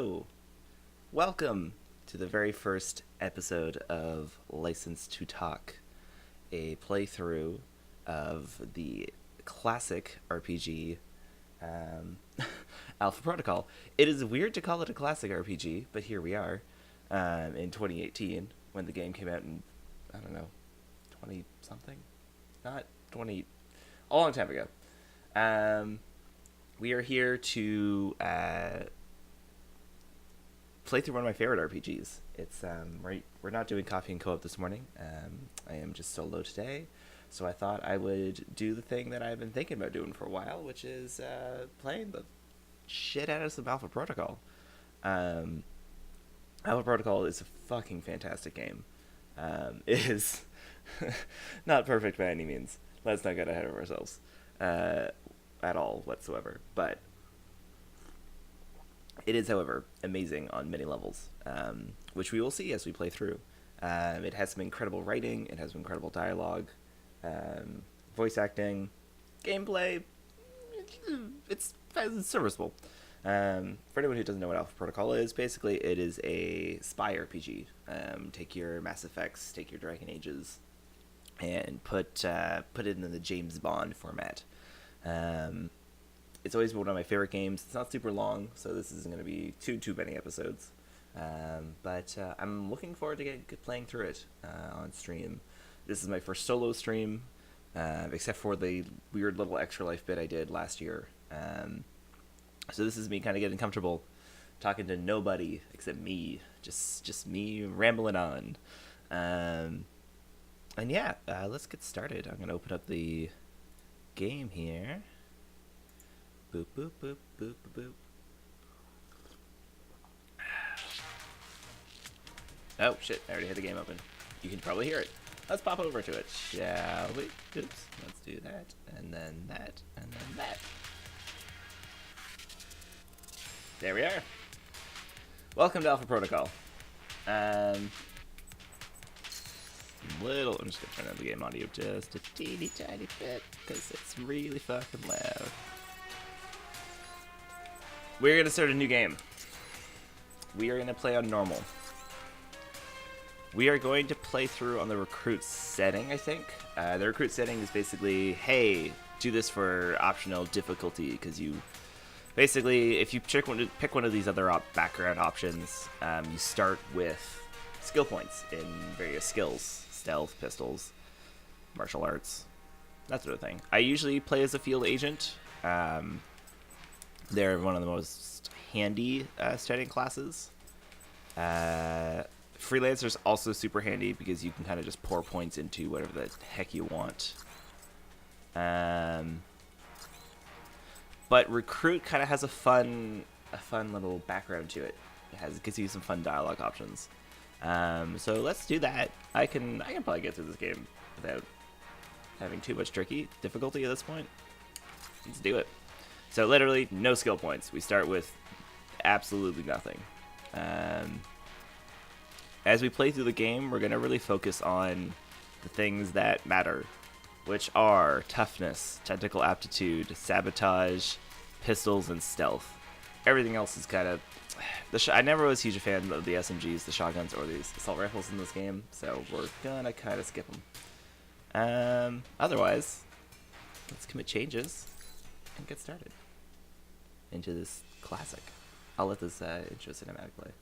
Hello! Welcome to the very first episode of License to Talk, a playthrough of the classic RPG, Alpha Protocol. It is weird to call it a classic RPG, but here we are, in 2018, when the game came out in, I don't know, 20-something? Not 20... a long time ago. We are here to play through one of my favorite RPGs. It's we're not doing coffee and co-op this morning. I am just solo today, so I thought I would do the thing that I've been thinking about doing for a while, which is playing the shit out of some Alpha Protocol. Alpha Protocol is a fucking fantastic game. It is not perfect by any means. Let's not get ahead of ourselves at all whatsoever, but it is, however, amazing on many levels, which we will see as we play through. It has some incredible writing, it has some incredible dialogue, voice acting, gameplay. It's serviceable. For anyone who doesn't know what Alpha Protocol is, basically it is a spy RPG. Take your Mass Effects, take your Dragon Ages, and put it in the James Bond format. It's always been one of my favorite games. It's not super long, so this isn't going to be too many episodes. But I'm looking forward to playing through it on stream. This is my first solo stream, except for the weird little extra life bit I did last year. So this is me kind of getting comfortable, talking to nobody except me, just me rambling on. And yeah, let's get started. I'm going to open up the game here. Boop, boop, boop, boop, boop, boop. Oh, shit. I already had the game open. You can probably hear it. Let's pop over to it, shall we? Oops. Let's do that, and then that, and then that. There we are. Welcome to Alpha Protocol. I'm just going to turn down the game audio just a teeny tiny bit, because it's really fucking loud. We're going to start a new game. We are going to play on normal. We are going to play through on the recruit setting, I think. The recruit setting is basically, hey, do this for optional difficulty, because you... basically, if you pick one of these other background options, you start with skill points in various skills. Stealth, pistols, martial arts, that sort of thing. I usually play as a field agent. They're one of the most handy starting classes. Freelancer's also super handy because you can kind of just pour points into whatever the heck you want. But Recruit kind of has a fun little background to it. It gives you some fun dialogue options. So let's do that. I can probably get through this game without having too much tricky difficulty at this point. Let's do it. So literally no skill points. We start with absolutely nothing. As we play through the game, we're going to really focus on the things that matter, which are toughness, technical aptitude, sabotage, pistols, and stealth. Everything else is kind of... I never was a huge fan of the SMGs, the shotguns, or the assault rifles in this game, so we're going to kind of skip them. Otherwise, let's commit changes and get started into this classic. I'll let this intro cinematic play.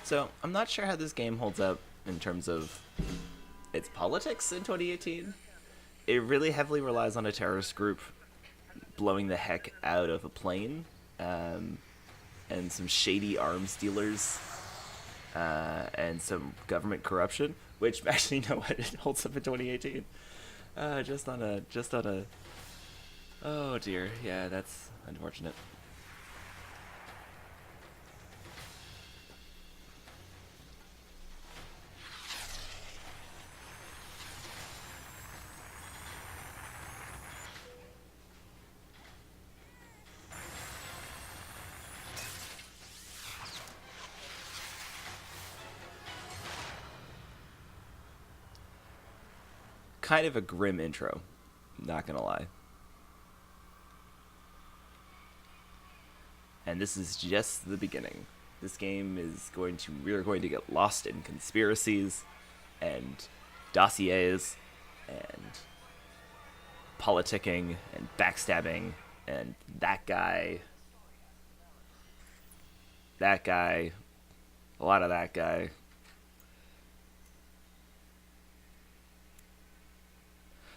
So, I'm not sure how this game holds up in terms of its politics in 2018. It really heavily relies on a terrorist group blowing the heck out of a plane, and some shady arms dealers, and some government corruption, which actually, you know what, it holds up in 2018. Just on a... Oh dear, yeah, that's unfortunate. kind of a grim intro, not gonna lie. And this is just the beginning. This game is we're going to get lost in conspiracies and dossiers and politicking and backstabbing and that guy, a lot of that guy.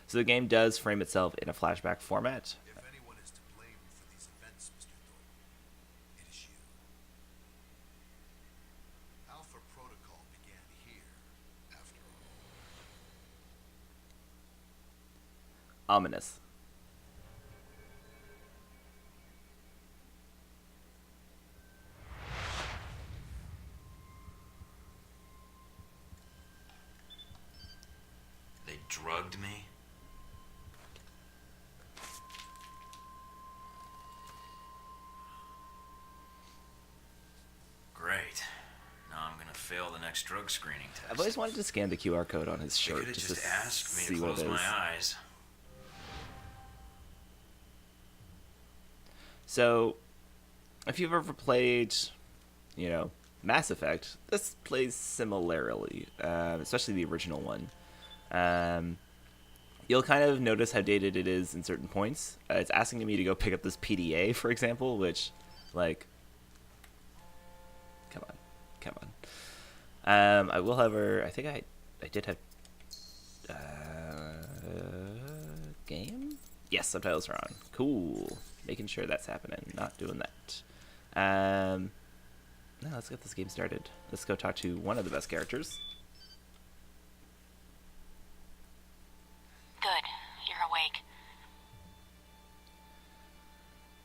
So the game does frame itself in a flashback format. If anyone is to blame for these events, Mr. Thornton, it is you. Alpha Protocol began here, after all. Ominous. They drugged me? Great. Now I'm gonna fail the next drug screening test. I've always wanted to scan the QR code on his They shirt could have just just to asked me see to what close it is. my eyes. So, if you've ever played, Mass Effect, this plays similarly, especially the original one. You'll kind of notice how dated it is in certain points. It's asking me to go pick up this PDA, for example, which, come on. I will, however, I think I did have, game? Yes, subtitles are on. Cool. Making sure that's happening, not doing that. Now let's get this game started. Let's go talk to one of the best characters. Good. You're awake.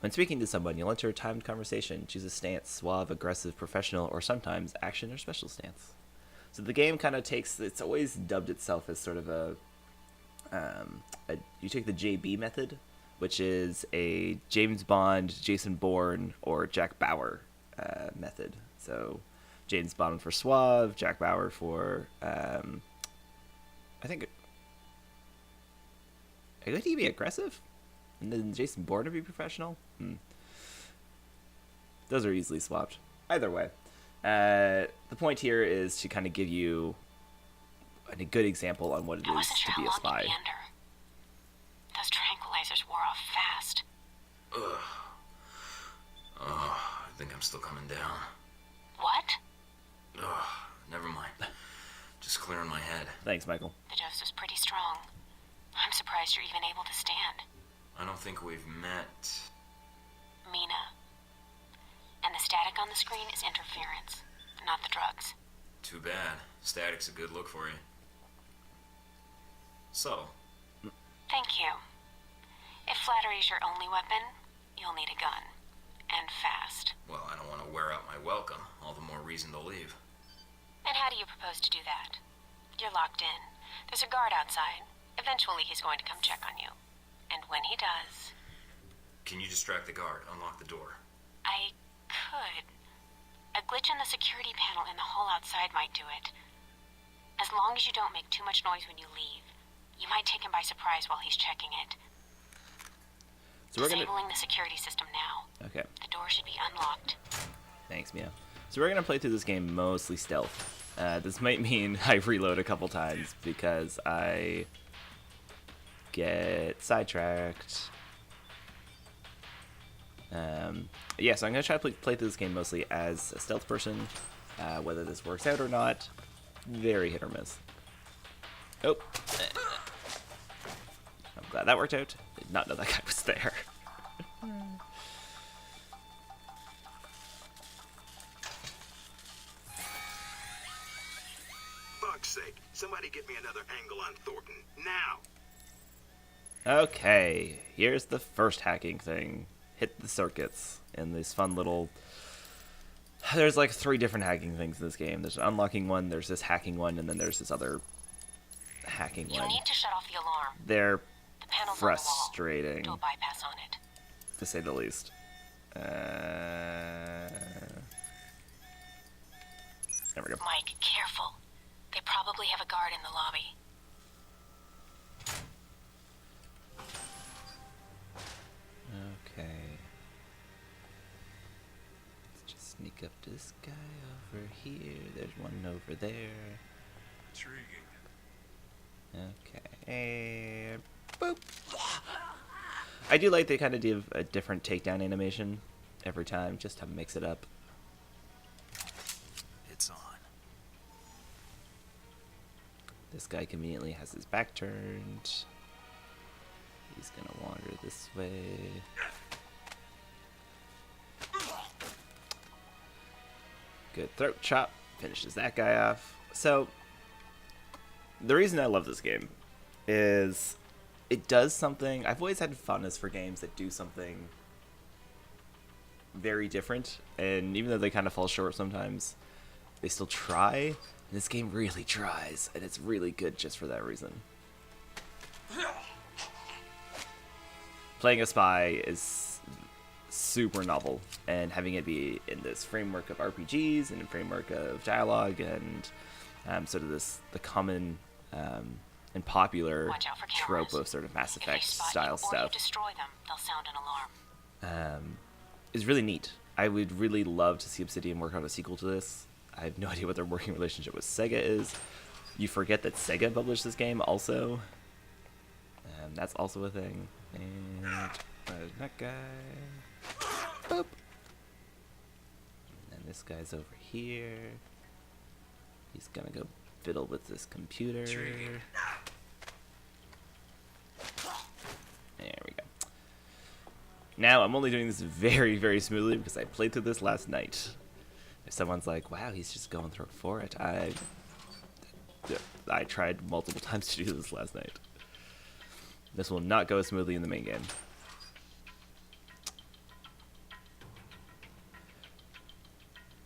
When speaking to someone, you'll enter a timed conversation. Choose a stance: suave, aggressive, professional, or sometimes action or special stance. So the game kind of it's always dubbed itself as sort of you take the JB method, which is a James Bond, Jason Bourne, or Jack Bauer method. So James Bond for suave, Jack Bauer for, I think he be aggressive? And then Jason Bourne to be professional? Those are easily swapped. Either way. The point here is to kind of give you a good example on what it is to be a spy. Those tranquilizers wore off fast. Ugh. Oh, I think I'm still coming down. What? Ugh, never mind. Just clearing my head. Thanks, Michael. The dose was pretty strong. I'm surprised you're even able to stand. I don't think we've met. Mina. And the static on the screen is interference, not the drugs. Too bad. Static's a good look for you. So, Thank you. If flattery's your only weapon, you'll need a gun. And fast. well, I don't want to wear out my welcome. All the more reason to leave. And how do you propose to do that? You're locked in. There's a guard outside. Eventually he's going to come check on you. And when he does... Can you distract the guard? Unlock the door. I could. A glitch in the security panel in the hall outside might do it. As long as you don't make too much noise when you leave, you might take him by surprise while he's checking it. So we're Disabling the security system now. Okay. The door should be unlocked. Thanks, Mia. So we're gonna play through this game mostly stealth. This might mean I reload a couple times because I get sidetracked. Yeah, so I'm gonna try to play through this game mostly as a stealth person. Whether this works out or not, very hit or miss. Oh, I'm glad that worked out. Did not know that guy was there. Fuck's sake, somebody get me another angle on Thornton, now! Okay, here's the first hacking thing. Hit the circuits in this fun little... There's like 3 different hacking things in this game. There's an unlocking one, there's this hacking one, and then there's this other hacking You one. need to shut off the alarm. They're The panel's frustrating, on the wall. Do a bypass on it. to say the least. There we go. Mike, careful. They probably have a guard in the lobby. Sneak up to this guy over here. There's one over there. Intriguing. Okay. Boop. I do like they kind of do a different takedown animation every time, just to mix it up. It's on. This guy conveniently has his back turned. He's gonna wander this way. Good throat chop. Finishes that guy off. So, the reason I love this game is it does something. I've always had fondness for games that do something very different. And even though they kind of fall short sometimes, they still try. And this game really tries. And it's really good just for that reason. Playing a spy is super novel, and having it be in this framework of RPGs and a framework of dialogue and sort of the common and popular Watch out for trope cameras. of sort of Mass If they Effect spot style you or stuff you destroy them, they'll sound an alarm. is really neat. I would really love to see Obsidian work on a sequel to this. I have no idea what their working relationship with Sega is. You forget that Sega published this game also. That's also a thing. And that guy. Boop. And then this guy's over here. He's gonna go fiddle with this computer. There we go. Now, I'm only doing this very, very smoothly because I played through this last night. If someone's like, wow, he's just going for it, I tried multiple times to do this last night. This will not go as smoothly in the main game.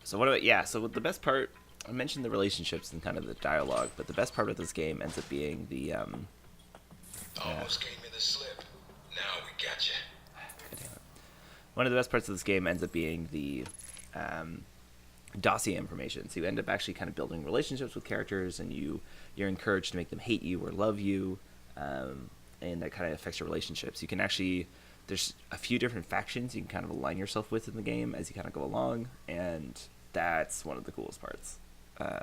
So so the best part, I mentioned the relationships and kind of the dialogue, but the best part of this game ends up being the, Almost gave me the slip. Now we got you. God damn it. One of the best parts of this game ends up being the dossier information. So you end up actually kind of building relationships with characters, and you're encouraged to make them hate you or love you, and that kind of affects your relationships. You can actually, there's a few different factions you can kind of align yourself with in the game as you kind of go along, and that's one of the coolest parts. I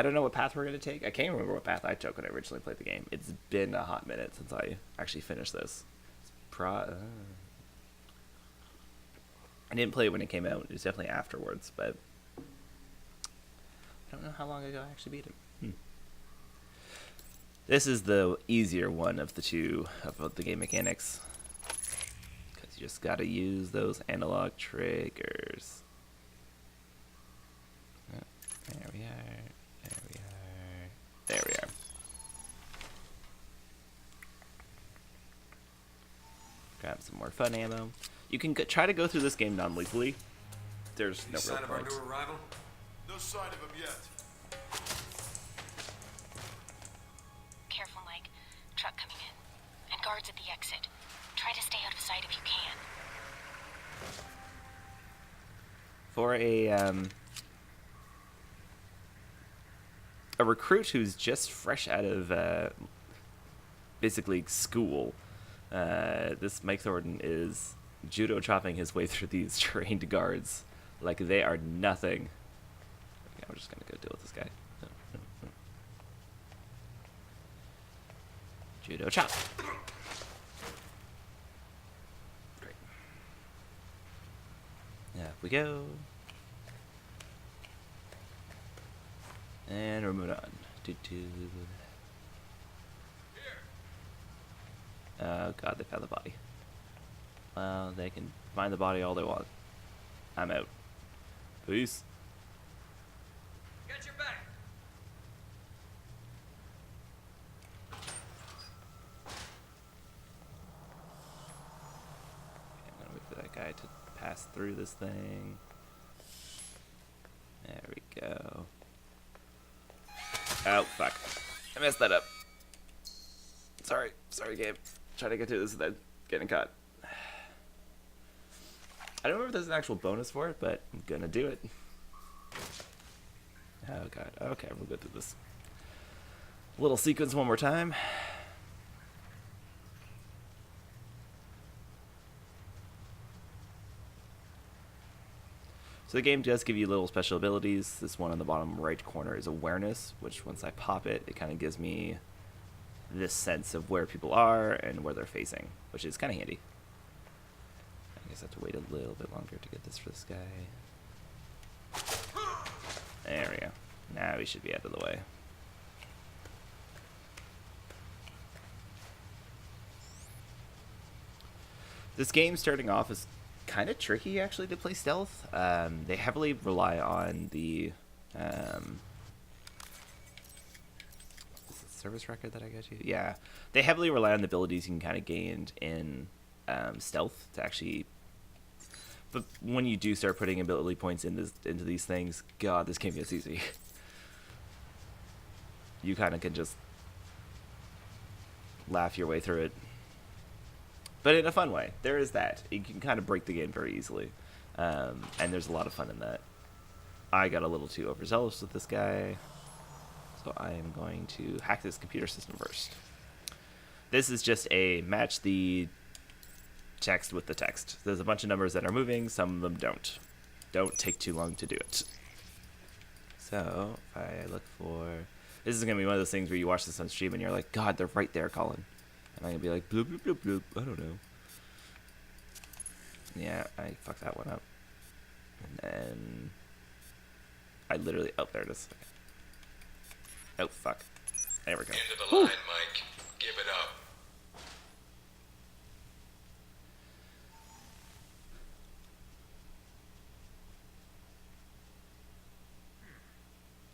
don't know what path we're going to take. I can't remember what path I took when I originally played the game. It's been a hot minute since I actually finished this. I didn't play it when it came out. It was definitely afterwards, but I don't know how long ago I actually beat it. This is the easier one of the two of the game mechanics, because you just got to use those analog triggers. There we are. There we are. Grab some more fun ammo. You can try to go through this game non-lethally. There's no real Sign of our point. new arrival? No sign of him yet. Careful, Mike. Truck coming in. And guards at the exit. Try to stay out of sight if you can. For a recruit who's just fresh out of basically school, this Mike Thornton is judo chopping his way through these trained guards like they are nothing. Okay, I'm just gonna go deal with this guy. Judo chop. Great. There we go. And we're moving on. Oh god, they found the body. Well, they can find the body all they want. I'm out. Peace. Get your back. I'm gonna wait for that guy to pass through this thing. There we go. Oh, fuck. I messed that up. Sorry game. Trying to get through this without getting caught. I don't remember if there's an actual bonus for it, but I'm gonna do it. Oh god. Okay, we'll go through this little sequence one more time. So the game does give you little special abilities. This one on the bottom right corner is awareness, which once I pop it, it kind of gives me this sense of where people are and where they're facing, which is kind of handy. I guess I have to wait a little bit longer to get this for this guy. There we go. Now we should be out of the way. This game starting off is kind of tricky actually to play stealth. They heavily rely on the is it service record that I got you? Yeah, they heavily rely on the abilities you can kind of gain in stealth to actually. But when you do start putting ability points into these things, God, this game gets easy. You kind of can just laugh your way through it. But in a fun way. There is that. You can kind of break the game very easily. And there's a lot of fun in that. I got a little too overzealous with this guy. So I am going to hack this computer system first. This is just a match the text with the text. There's a bunch of numbers that are moving. Some of them don't. Don't take too long to do it. So if I look for... This is going to be one of those things where you watch this on stream and you're like, God, they're right there, Colin. And I'm going to be like, bloop, bloop, bloop, bloop. I don't know. Yeah, I fucked that one up. And then... I literally... Oh, there it is. Okay. Oh, fuck. There we go. End of the line, Mike. Give it up.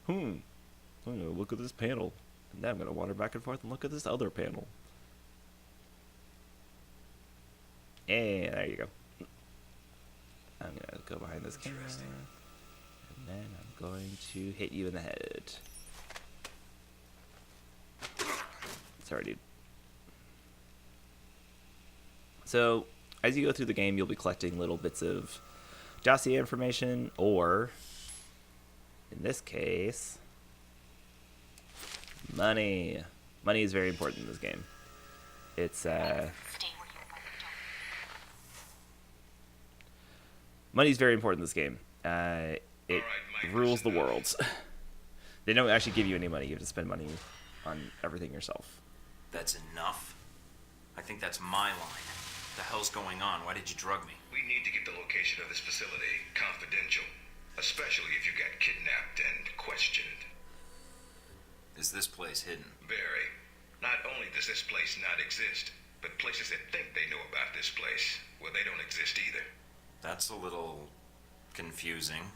I'm going to look at this panel. And then I'm going to wander back and forth and look at this other panel. And there you go. I'm going to go behind this camera. And then I'm going to hit you in the head. Sorry, dude. So, as you go through the game, you'll be collecting little bits of dossier information, or, in this case, money. Money is very important in this game. It's, Stay where you are. money is very important in this game. It rules the world. They don't actually give you any money. You have to spend money on everything yourself. That's enough. I think that's my line. What the hell's going on? Why did you drug me? We need to get the location of this facility confidential, especially if you got kidnapped and questioned. Is this place hidden? Barry, not only does this place not exist, but places that think they know about this place, well, they don't exist either. That's a little confusing.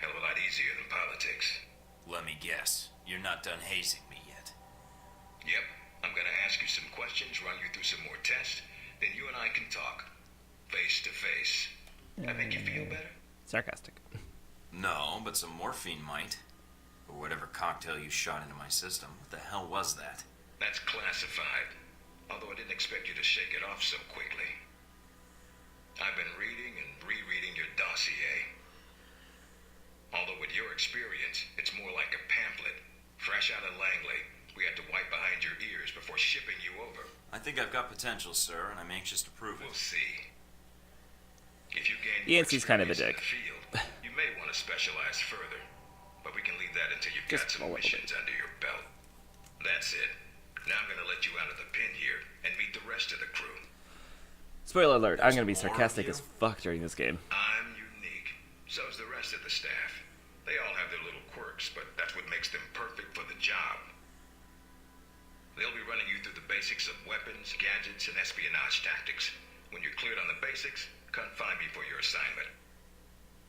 Hell of a lot easier than politics. Let me guess. You're not done hazing me yet. Yep, I'm gonna ask you some questions, run you through some more tests, then you and I can talk. Face to face. That make you feel better? Sarcastic. No, but some morphine might. Or whatever cocktail you shot into my system. What the hell was that? That's classified. Although I didn't expect you to shake it off so quickly. I've been reading and rereading your dossier. Although with your experience, it's more like a pamphlet. Fresh out of Langley, we had to wipe behind your ears before shipping you over. I think I've got potential, sir, and I'm anxious to prove We'll it. see. If you gain Yancey's kind of a experience dick. in the field, you may want to specialize further. But we can leave that until you've Just got a some little missions under your belt. That's it. Now I'm going to let you out of the pen here and meet the rest of the crew. Spoiler alert, I'm going to be There's more of sarcastic you? as fuck during this game. I'm unique. So's the rest of the staff. They all have their little quirks, but that's what makes them perfect for the job. They'll be running you through the basics of weapons, gadgets, and espionage tactics. When you're cleared on the basics, come find me for your assignment.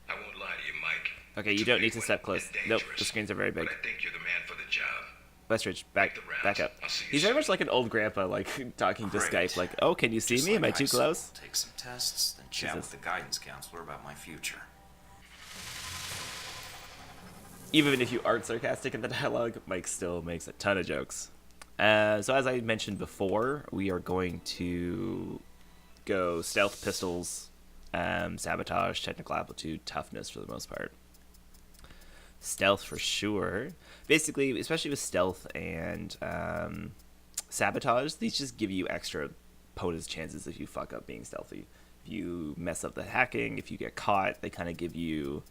I won't lie to you, Mike. Okay, you don't need to step close. Nope, the screens are very big. But I think you're the man for the job. Westridge, back up. He's very much like an old grandpa, like, talking to Great. Skype, like, oh, can you see Just me? Am I like too said, close? I'll take some tests, then chat Jesus. with the guidance counselor about my future. Even if you aren't sarcastic in the dialogue, Mike still makes a ton of jokes. So as I mentioned before, we are going to go stealth, pistols, sabotage, technical aptitude, toughness for the most part. Stealth for sure. Basically, especially with stealth and sabotage, these just give you extra bonus chances if you fuck up being stealthy. If you mess up the hacking, if you get caught, they kind of give you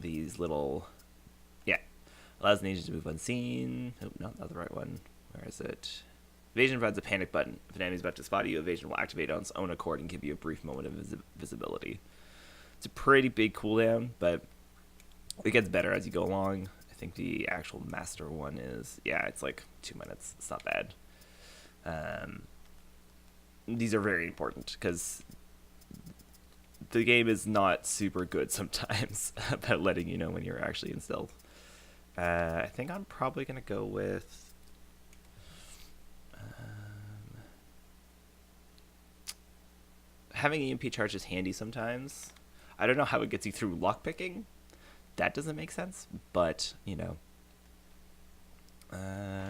these little, allows an agent to move unseen. Oh, no, not the right one. Where is it? Evasion provides a panic button. If an enemy is about to spot you, evasion will activate on its own accord and give you a brief moment of visibility. It's a pretty big cooldown, but it gets better as you go along. I think the actual master one is, it's like 2 minutes. It's not bad. These are very important because the game is not super good sometimes about letting you know when you're actually in stealth. I think I'm probably going to go with having EMP charges handy sometimes. I don't know how it gets you through lockpicking. That doesn't make sense, but, I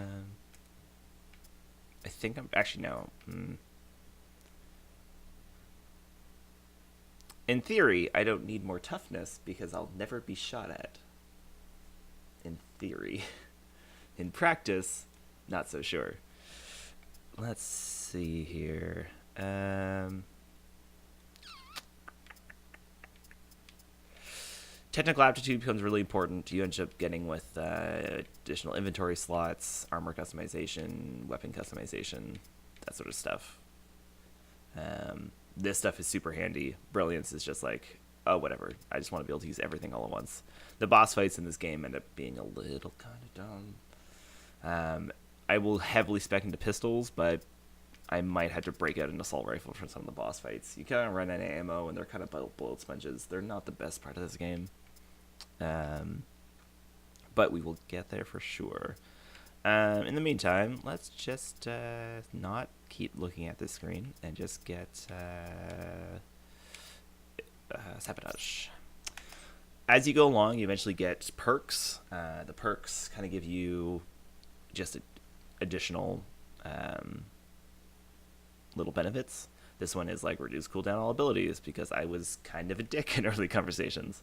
think I'm... Actually, no. In theory, I don't need more toughness because I'll never be shot at. In theory. In practice, not so sure. Let's see here. Technical aptitude becomes really important. You end up getting with additional inventory slots, armor customization, weapon customization, that sort of stuff. This stuff is super handy. Brilliance is just like, oh, whatever. I just want to be able to use everything all at once. The boss fights in this game end up being a little kind of dumb. I will heavily spec into pistols, but I might have to break out an assault rifle for some of the boss fights. You kind of run out of ammo, and they're kind of bullet sponges. They're not the best part of this game. But we will get there for sure. In the meantime, let's just not keep looking at this screen and just get sabotage. As you go along, you eventually get perks. The perks kind of give you just additional little benefits. This one is like reduce cooldown all abilities because I was kind of a dick in early conversations.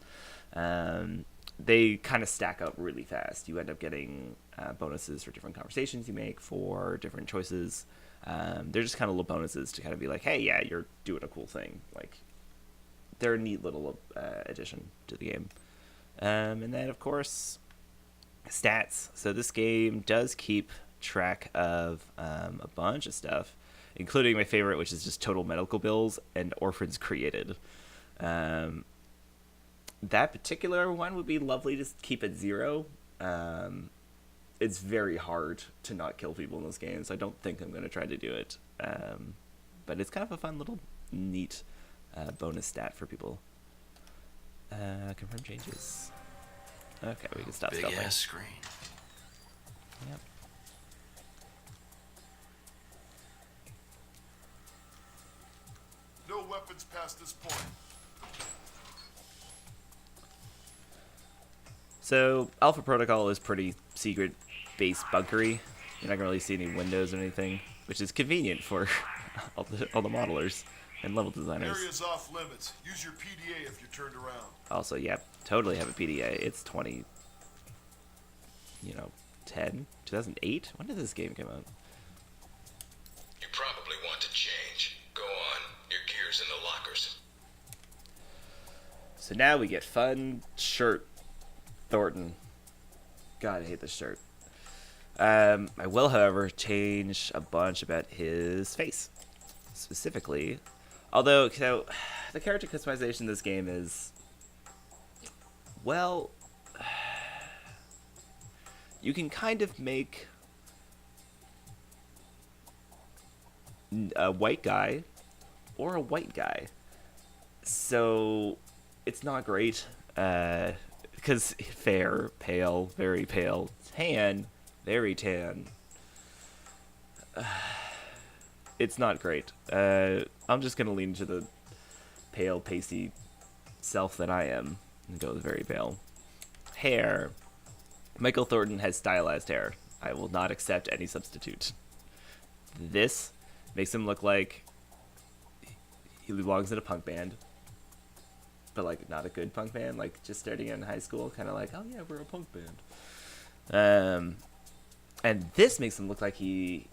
They kind of stack up really fast. You end up getting bonuses for different conversations you make, for different choices. They're just kind of little bonuses to kind of be like, hey, yeah, you're doing a cool thing. Like, they're a neat little addition to the game. And then, of course, stats. So this game does keep track of a bunch of stuff, including my favorite, which is just total medical bills and orphans created. That particular one would be lovely to keep at 0. It's very hard to not kill people in those games. I don't think I'm going to try to do it. But it's kind of a fun little neat bonus stat for people. Confirm changes. Okay, we can stop stuffing. Big ass screen. Yep. No weapons past this point. So, Alpha Protocol is pretty secret-based bunkery. You're not going to really see any windows or anything, which is convenient for all the modelers and level designers. Area's off limits. Use your PDA if you're turned around. Also, totally have a PDA. It's 2008? When did this game come out? You probably want to change. Go on. Your gear's in the lockers. So now we get fun shirt Thornton. God, I hate this shirt. I will, however, change a bunch about his face. Specifically, although, the character customization in this game is, well, you can kind of make a white guy or a white guy. So, it's not great. Because fair, pale, very pale, tan, very tan. It's not great. I'm just going to lean to the pale, pasty self that I am and go with very pale. Hair. Michael Thornton has stylized hair. I will not accept any substitute. This makes him look like he belongs in a punk band. But, like, not a good punk band, like, just starting in high school, kind of like, oh, yeah, we're a punk band. And this makes him look like he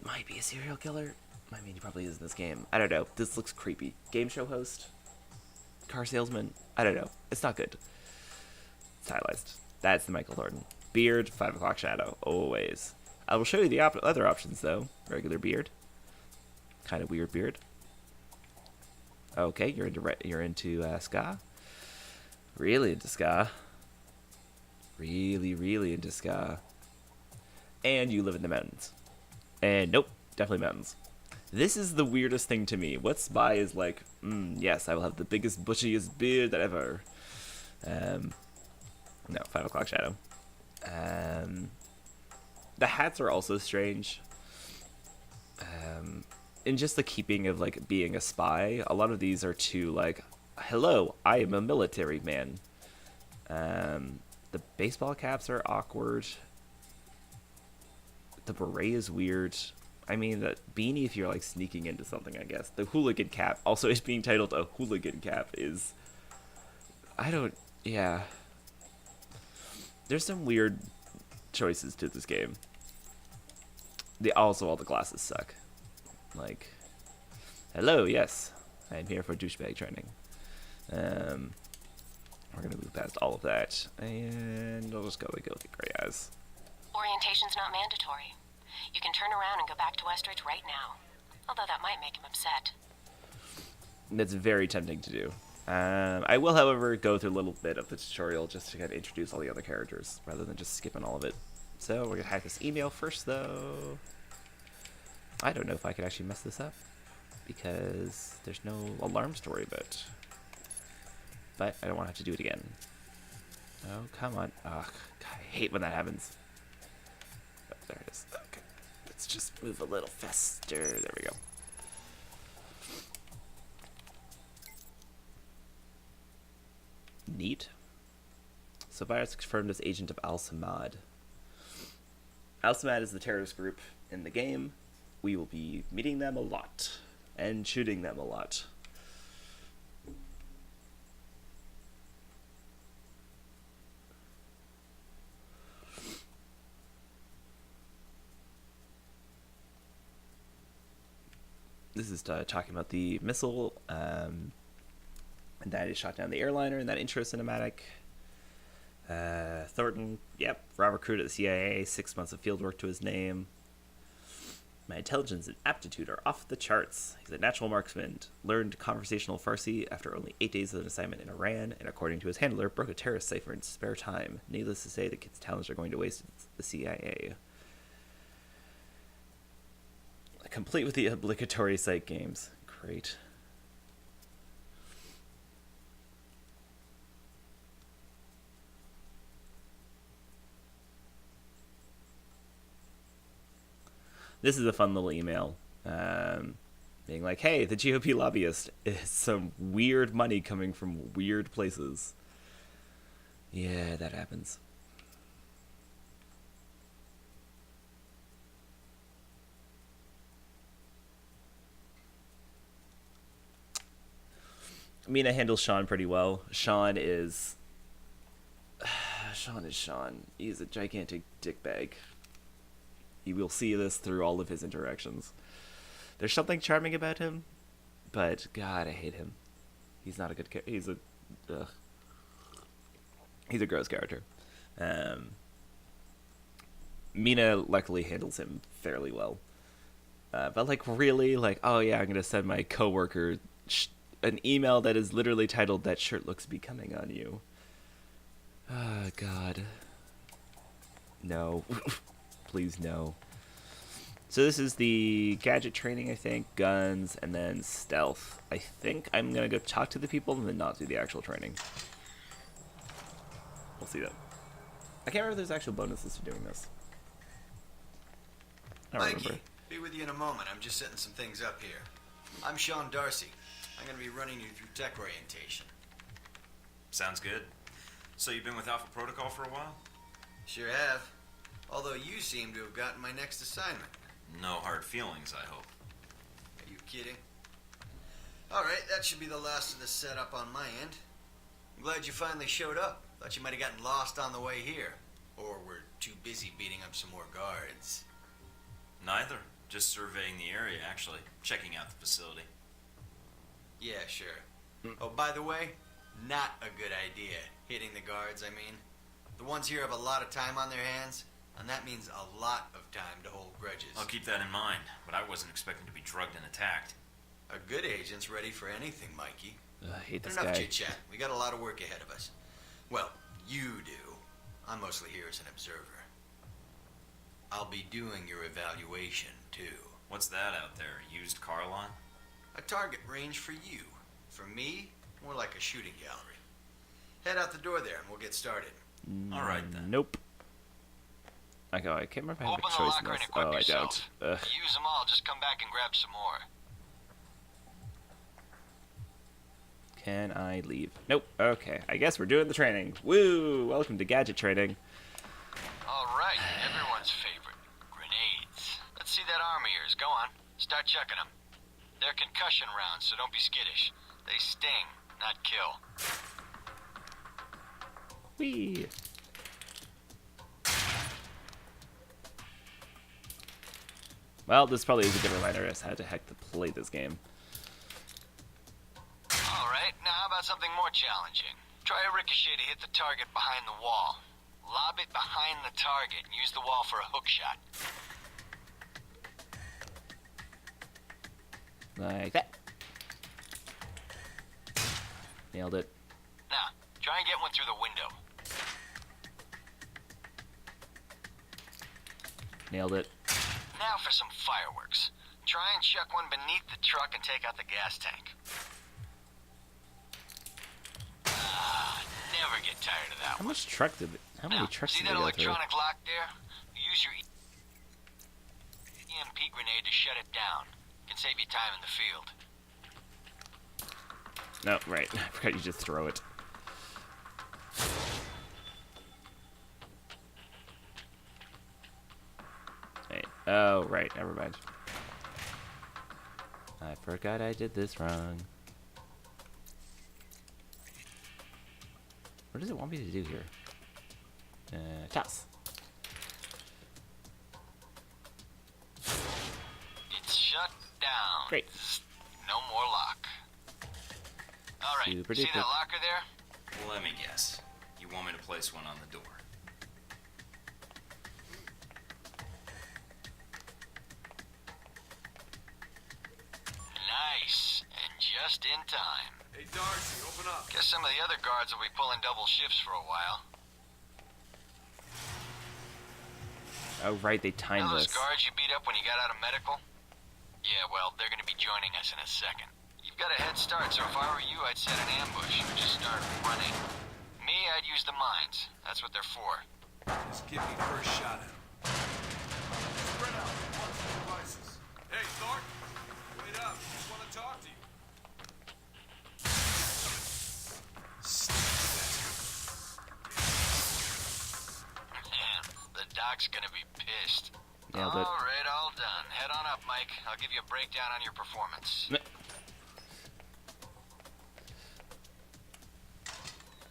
might be a serial killer. I mean, he probably is in this game. I don't know. This looks creepy. Game show host? Car salesman? I don't know. It's not good. Stylized. That's the Michael Thornton. Beard, 5 o'clock shadow. Always. I will show you the other options, though. Regular beard. Kind of weird beard. Okay, you're into ska. Really into ska. Really into ska. And you live in the mountains. And nope, definitely mountains. This is the weirdest thing to me. What spy is like, yes, I will have the biggest, bushiest beard ever. No, 5 o'clock shadow. The hats are also strange. In just the keeping of like being a spy, a lot of these are too like, hello, I am a military man. The baseball caps are awkward. The beret is weird. I mean, the beanie if you're like sneaking into something, I guess. The hooligan cap also is being titled a hooligan cap is, yeah. There's some weird choices to this game. All the glasses suck. Like, hello, yes, I'm here for douchebag training. We're gonna move past all of that, and I'll just go with the gray eyes. Orientation's not mandatory. You can turn around and go back to Westridge right now. Although that might make him upset. That's very tempting to do. I will, however, go through a little bit of the tutorial just to kind of introduce all the other characters, rather than just skipping all of it. So we're gonna hack this email first, though. I don't know if I could actually mess this up, because there's no alarm story about it. But I don't want to have to do it again. Oh, come on. Ugh, God, I hate when that happens. Oh, there it is. Okay. Let's just move a little faster. There we go. Neat. So Virus confirmed as agent of Al-Samad. Al-Samad is the terrorist group in the game. We will be meeting them a lot and shooting them a lot. This is talking about the missile, and that is shot down the airliner in that intro cinematic. Thornton, yep, raw recruit at the CIA, 6 months of field work to his name. My intelligence and aptitude are off the charts. He's a natural marksman, learned conversational Farsi after only 8 days of an assignment in Iran, and according to his handler, broke a terrorist cipher in spare time. Needless to say, the kid's talents are going to waste at the CIA. Complete with the obligatory site games. Great. This is a fun little email. Being like, hey, the GOP lobbyist is some weird money coming from weird places. Yeah, that happens. Mina handles Sean pretty well. Sean is Sean. He's a gigantic dickbag. You will see this through all of his interactions. There's something charming about him, but God, I hate him. He's not a good character. He's a gross character. Mina luckily handles him fairly well. But like really, like, oh yeah, I'm gonna send my coworker an email that is literally titled "That shirt looks becoming on you." Ah, God. No. Please no. So this is the gadget training, I think, guns, and then stealth. I think I'm going to go talk to the people and then not do the actual training. We'll see that. I can't remember if there's actual bonuses to doing this. I don't remember. Mikey, be with you in a moment. I'm just setting some things up here. I'm Sean Darcy. I'm going to be running you through tech orientation. Sounds good. So you've been with Alpha Protocol for a while? Sure have. Although you seem to have gotten my next assignment. No hard feelings, I hope. Are you kidding? Alright, that should be the last of the setup on my end. I'm glad you finally showed up. Thought you might have gotten lost on the way here. Or were too busy beating up some more guards. Neither. Just surveying the area, actually. Checking out the facility. Yeah, sure. Oh, by the way, not a good idea. Hitting the guards, I mean. The ones here have a lot of time on their hands, and that means a lot of time to hold grudges. I'll keep that in mind, but I wasn't expecting to be drugged and attacked. A good agent's ready for anything, Mikey. I hate But this enough guy. chit-chat. We got a lot of work ahead of us. Well, you do. I'm mostly here as an observer. I'll be doing your evaluation, too. What's that out there? A used car lot? A target range for you. For me, more like a shooting gallery. Head out the door there and we'll get started. All right, then. Nope. I can't remember if I have Open a the choice in locker and this. equip Oh, I yourself. don't. Ugh. Use them all, just come back and grab some more. Can I leave? Nope. Okay. I guess we're doing the training. Woo! Welcome to gadget training. Alright, everyone's favorite. Grenades. Let's see that arm of yours. Go on. Start checking them. They're concussion rounds, so don't be skittish. They sting, not kill. Whee! Well, this probably is a good reminder as how to heck to play this game. Alright, now how about something more challenging? Try a ricochet to hit the target behind the wall. Lob it behind the target and use the wall for a hook shot. Like that. Nailed it. Now, try and get one through the window. Nailed it. Now for some fireworks. Try and chuck one beneath the truck and take out the gas tank. Never get tired of that How one. much truck did? How many Now, trucks see did they that go through? electronic lock there? Use your EMP grenade to shut it down. Can save you time in the field. No, right. I forgot you just throw it. Wait. Oh, right. Never mind. I forgot I did this wrong. What does it want me to do here? Toss. It's shut down. Great. No more lock. Alright, Super see duper. that locker there? Let me guess. You want me to place one on the door? Nice. And just in time. Hey, Darcy, open up. Guess some of the other guards will be pulling double shifts for a while. Oh, right. They timed Now those this. guards you beat up when you got out of medical? Yeah, well, they're gonna be joining us in a second. You've got a head start, so if I were you, I'd set an ambush or just start running. Me, I'd use the mines. That's what they're for. Just give me first shot at him. Spread out. Watch the devices. Hey, Thornton. Wait up. Just want to talk to you. Man, the doc's gonna be pissed. Nailed it. Alright, all done. Head on up, Mike. I'll give you a breakdown on your performance.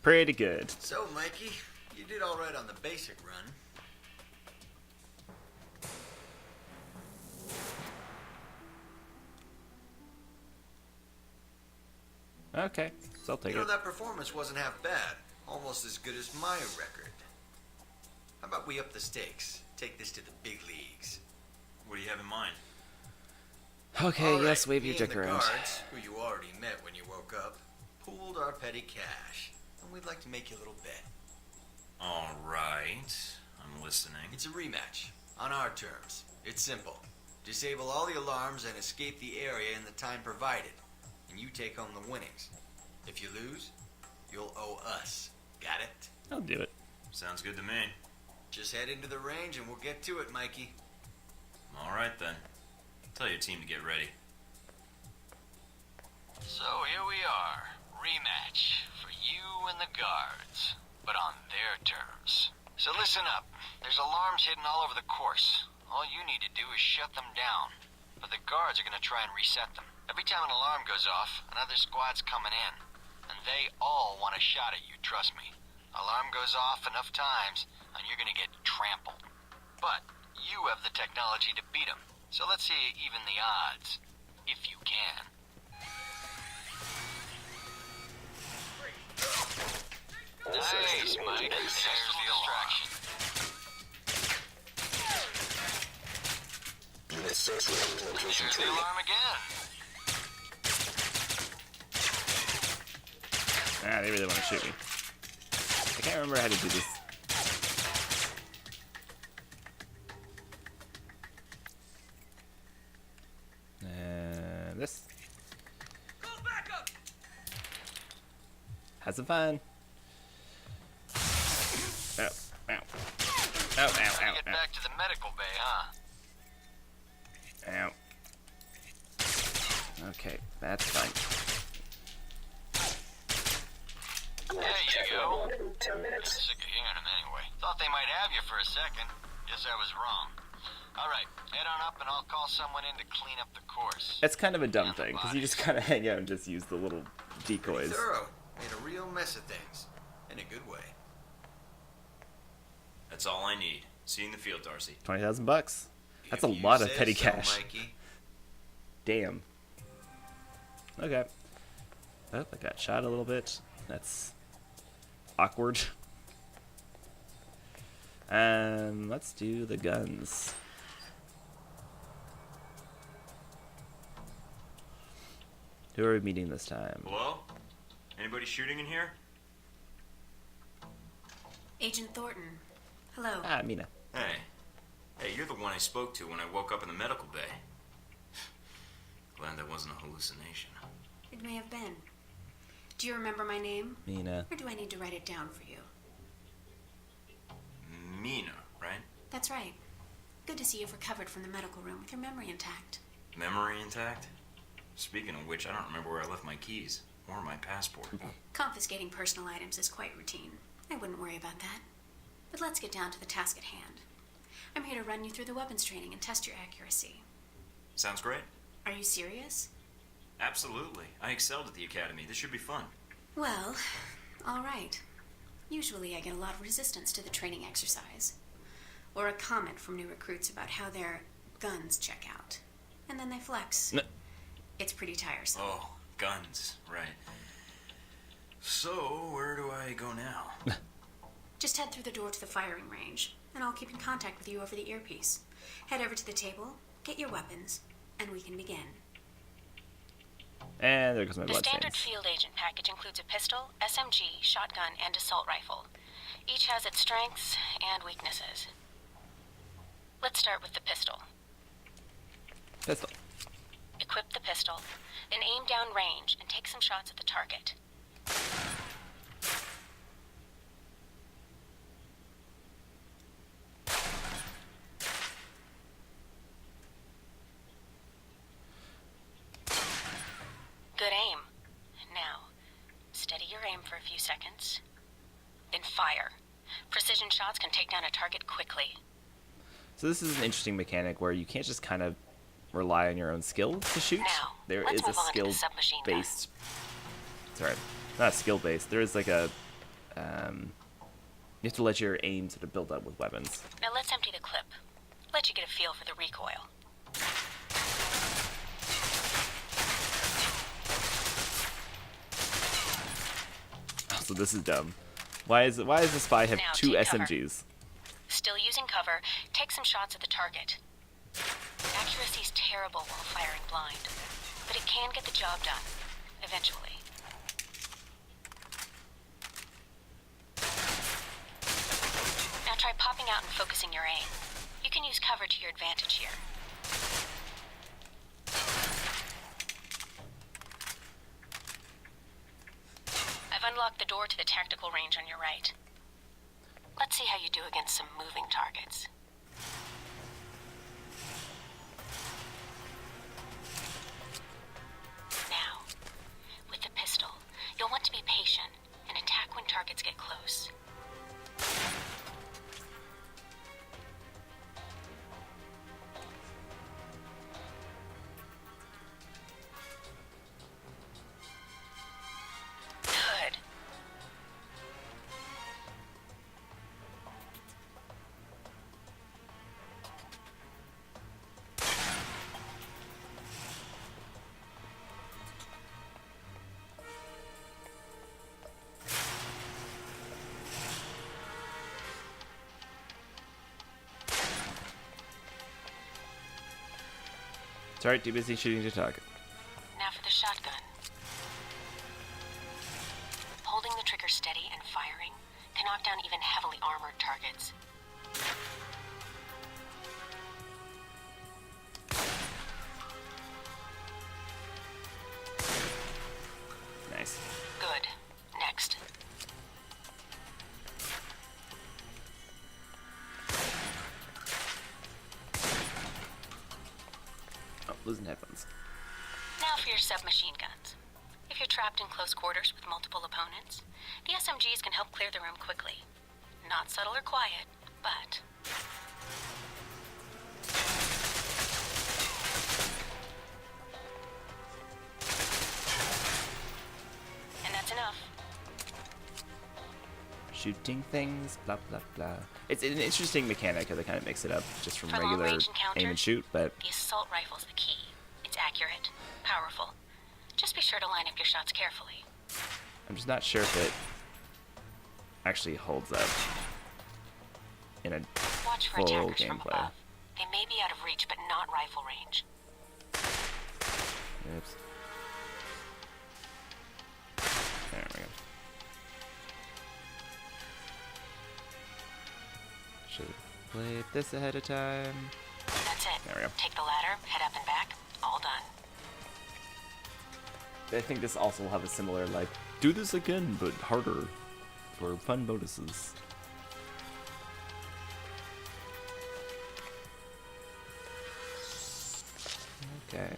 Pretty good. So, Mikey, you did all right on the basic run. Okay. So I'll take You know, it. that performance wasn't half bad. Almost as good as my record. How about we up the stakes? Take this to the big leagues. What do you have in mind? Okay, All right, yes, wave me your and dick the around. guards, who you already met when you woke up, pooled our petty cash. And we'd like to make you a little bet. All right. I'm listening. It's a rematch. On our terms. It's simple. Disable all the alarms and escape the area in the time provided. And you take home the winnings. If you lose, you'll owe us. Got it? I'll do it. Sounds good to me. Just head into the range and we'll get to it, Mikey. All right, then. Tell your team to get ready. So here we are. Rematch for you and the guards, but on their terms. So listen up. There's alarms hidden all over the course. All you need to do is shut them down. But the guards are going to try and reset them. Every time an alarm goes off, another squad's coming in. And they all want a shot at you, trust me. Alarm goes off enough times, and you're going to get trampled. But you have have the technology to beat them. So let's see you even the odds. If you can. Nice, Mike. There's the distraction. There's the alarm again. Ah, they really want to shoot me. I can't remember how to do this. And this. Call backup! Have some fun. Ow, ow. Ow, ow, Gotta ow, get ow. back to the medical bay, huh? Ow. Okay, that's fine. There you go. I'm sick of hearing them anyway. Thought they might have you for a second. Guess I was wrong. All right, head on up and I'll call someone in to clean up the course. It's kind of a dumb thing, because you just kind of hang out and just use the little decoys. Thorough. Made a real mess of things. In a good way. That's all I need. See you in the field, Darcy. $20,000. That's If a you lot of say petty so, cash. Mikey. Damn. Okay. Oh, I got shot a little bit. That's awkward. Let's do the guns. Who are we meeting this time? Hello? Anybody shooting in here? Agent Thornton. Hello. Ah, Mina. Hey. Hey, you're the one I spoke to when I woke up in the medical bay. Glad that wasn't a hallucination. It may have been. Do you remember my name? Mina. Or do I need to write it down for you? Mina, right? That's right. Good to see you've recovered from the medical room with your memory intact. Memory intact? Speaking of which, I don't remember where I left my keys. Or my passport. Confiscating personal items is quite routine. I wouldn't worry about that. But let's get down to the task at hand. I'm here to run you through the weapons training and test your accuracy. Sounds great. Are you serious? Absolutely. I excelled at the academy. This should be fun. Well, all right. Usually I get a lot of resistance to the training exercise. Or a comment from new recruits about how their guns check out. And then they flex. It's pretty tiresome. Oh, guns. Right. So, where do I go now? Just head through the door to the firing range, and I'll keep in contact with you over the earpiece. Head over to the table, get your weapons, and we can begin. And there goes my The blood standard stains. field agent package includes a pistol, SMG, shotgun, and assault rifle. Each has its strengths and weaknesses. Let's start with the pistol. Pistol. Equip the pistol, then aim down range and take some shots at the target. Good aim. Now, steady your aim for a few seconds. Then fire. Precision shots can take down a target quickly. So this is an interesting mechanic where you can't just kind of rely on your own skill to shoot. Now, There let's is a move on to the submachine gun. skill-based... Sorry, not skill-based. There is like a... you have to let your aim sort of build up with weapons. Now let's empty the clip. Let you get a feel for the recoil. So this is dumb. Why does the spy have Now, two take cover. SMGs? Still using cover, take some shots at the target. Accuracy's terrible while firing blind, but it can get the job done, eventually. Now try popping out and focusing your aim. You can use cover to your advantage here. I've unlocked the door to the tactical range on your right. Let's see how you do against some moving targets. Now, with the pistol, you'll want to be patient and attack when targets get close. Good. Sorry, too busy shooting to talk. Now for the shotgun. Holding the trigger steady and firing can knock down even heavily armored targets. Nice. Good. Next. Oh, losing headphones. Now for your submachine guns. If you're trapped in close quarters with multiple opponents, the SMGs can help clear the room quickly. Not subtle or quiet, but... And that's enough. Shooting things, blah blah blah. It's an interesting mechanic how they kind of mix it up just from For regular long-range encounters, aim and shoot, but the assault rifle's the key. It's accurate, powerful. Just be sure to line up your shots carefully. I'm just not sure if it actually holds up in a Watch for full attackers from gameplay. above. They may be out of reach, but not rifle range. Oops. There we go. Should have played this ahead of time. That's it. There we go. Take the ladder, head up and back. All done. I think this also will have a similar, like, do this again, but harder, for fun bonuses. Okay.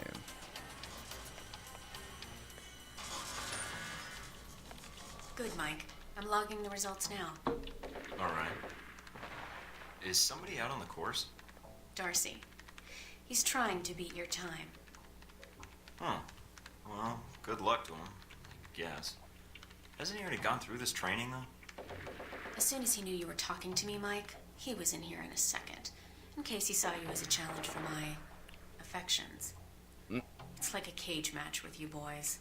Good, Mike. I'm logging the results now. All right. Is somebody out on the course? Darcy. He's trying to beat your time. Huh. Well, good luck to him, I guess. Hasn't he already gone through this training, though? As soon as he knew you were talking to me, Mike, he was in here in a second. In case he saw you as a challenge for my affections. It's like a cage match with you boys.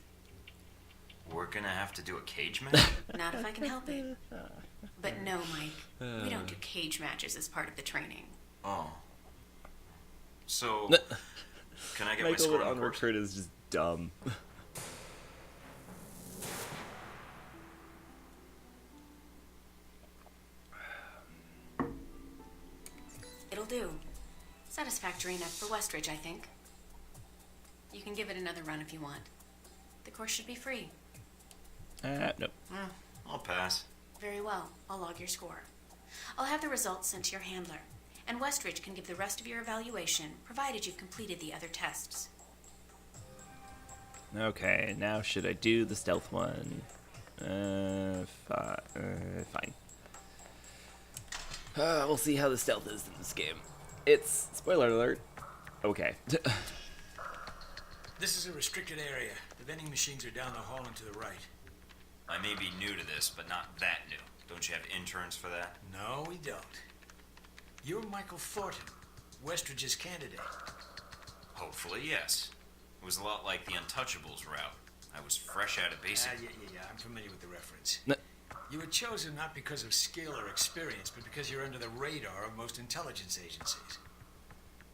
We're gonna have to do a cage match? Not if I can help it. But no, Mike. We don't do cage matches as part of the training. Oh. So, can I get my Michael score with on the course? Unrecruit is just dumb. It'll do. Satisfactory enough for Westridge, I think. You can give it another run if you want. The course should be free. Nope. I'll pass. Very well. I'll log your score. I'll have the results sent to your handler, and Westridge can give the rest of your evaluation, provided you've completed the other tests. Okay, now should I do the stealth one? Fine. We'll see how the stealth is in this game. It's, spoiler alert, okay. This is a restricted area. The vending machines are down the hall and to the right. I may be new to this, but not that new. Don't you have interns for that? No, we don't. You're Michael Thornton, Westridge's candidate. Hopefully, yes. It was a lot like the Untouchables route. I was fresh out of basic. Yeah. I'm familiar with the reference. No. You were chosen not because of skill or experience, but because you're under the radar of most intelligence agencies.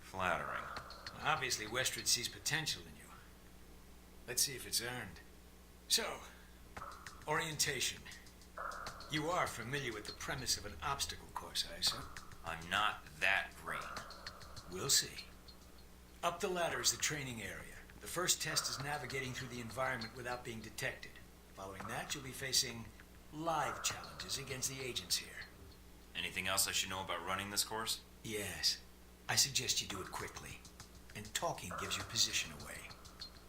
Flattering. Obviously, Westridge sees potential in you. Let's see if it's earned. So, orientation. You are familiar with the premise of an obstacle course, I assume? I'm not that green. We'll see. Up the ladder is the training area. The first test is navigating through the environment without being detected. Following that, you'll be facing live challenges against the agents here. Anything else I should know about running this course? Yes. I suggest you do it quickly. And talking gives your position away.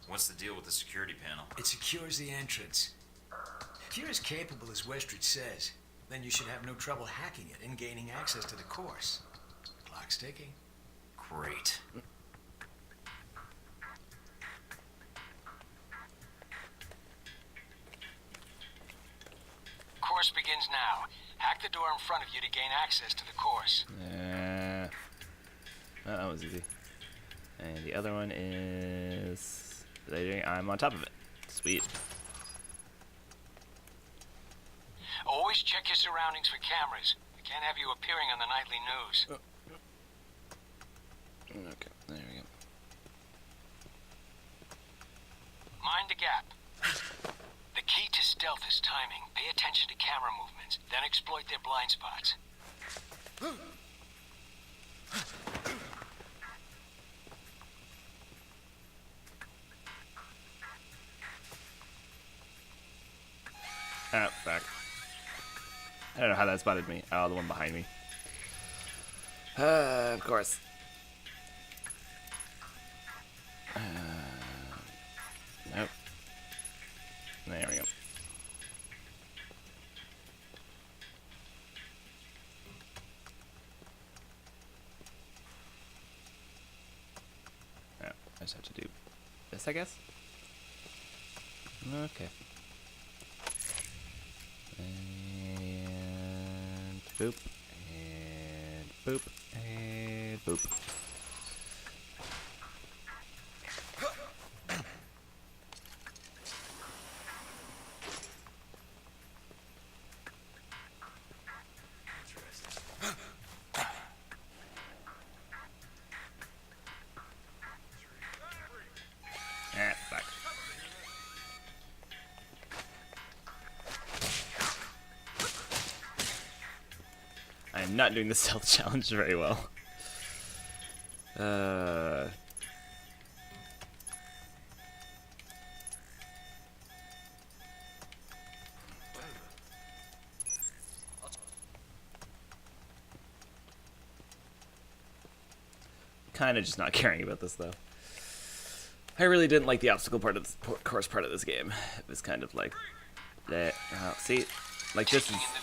What's the deal with the security panel? It secures the entrance. If you're as capable as Westridge says, then you should have no trouble hacking it and gaining access to the course. Clock's ticking. Great. Course begins now. Hack the door in front of you to gain access to the course. That was easy. And the other one is... I'm on top of it. Sweet. Always check your surroundings for cameras. We can't have you appearing on the nightly news. Okay, there we go. practice timing, pay attention to camera movements, then exploit their blind spots. Oh, fuck. I don't know how that spotted me. Oh, the one behind me. Of course. Nope. There we go. Oh, I just have to do this, I guess? Okay. And boop. And boop. And boop. Ah, fuck. I am not doing the stealth challenge very well. Kind of just not caring about this, though. I really didn't like the obstacle part of this course part of this game. It was kind of like that. See, like this is. Taking in the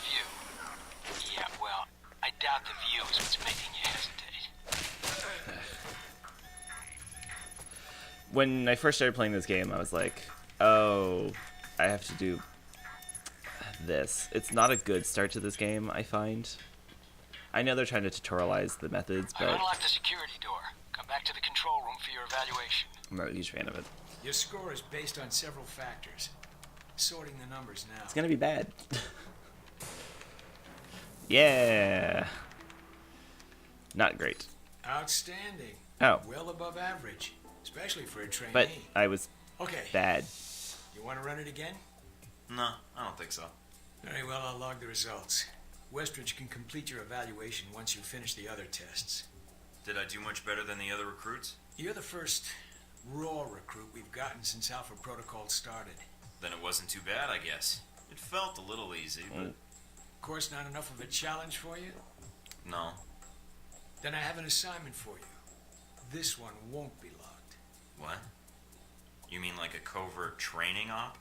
view. Yeah, well, I doubt the view is what's making you hesitate. When I first started playing this game, I was like, oh, I have to do this. It's not a good start to this game, I find. I know they're trying to tutorialize the methods, I but unlocked the security door. Come back to the control room for your evaluation. I'm not a huge fan of it. Your score is based on several factors. Sorting the numbers now. It's gonna be bad. Yeah. Not great. Outstanding. Oh. Well above average, especially for a trainee. But I was Okay. bad. You want to run it again? No, I don't think so. Very well, I'll log the results. Westridge can complete your evaluation once you finish the other tests. Did I do much better than the other recruits? You're the first raw recruit we've gotten since Alpha Protocol started. Then it wasn't too bad, I guess. It felt a little easy, but Of course, not enough of a challenge for you? no. Then I have an assignment for you. This one won't be logged. What? You mean like a covert training op?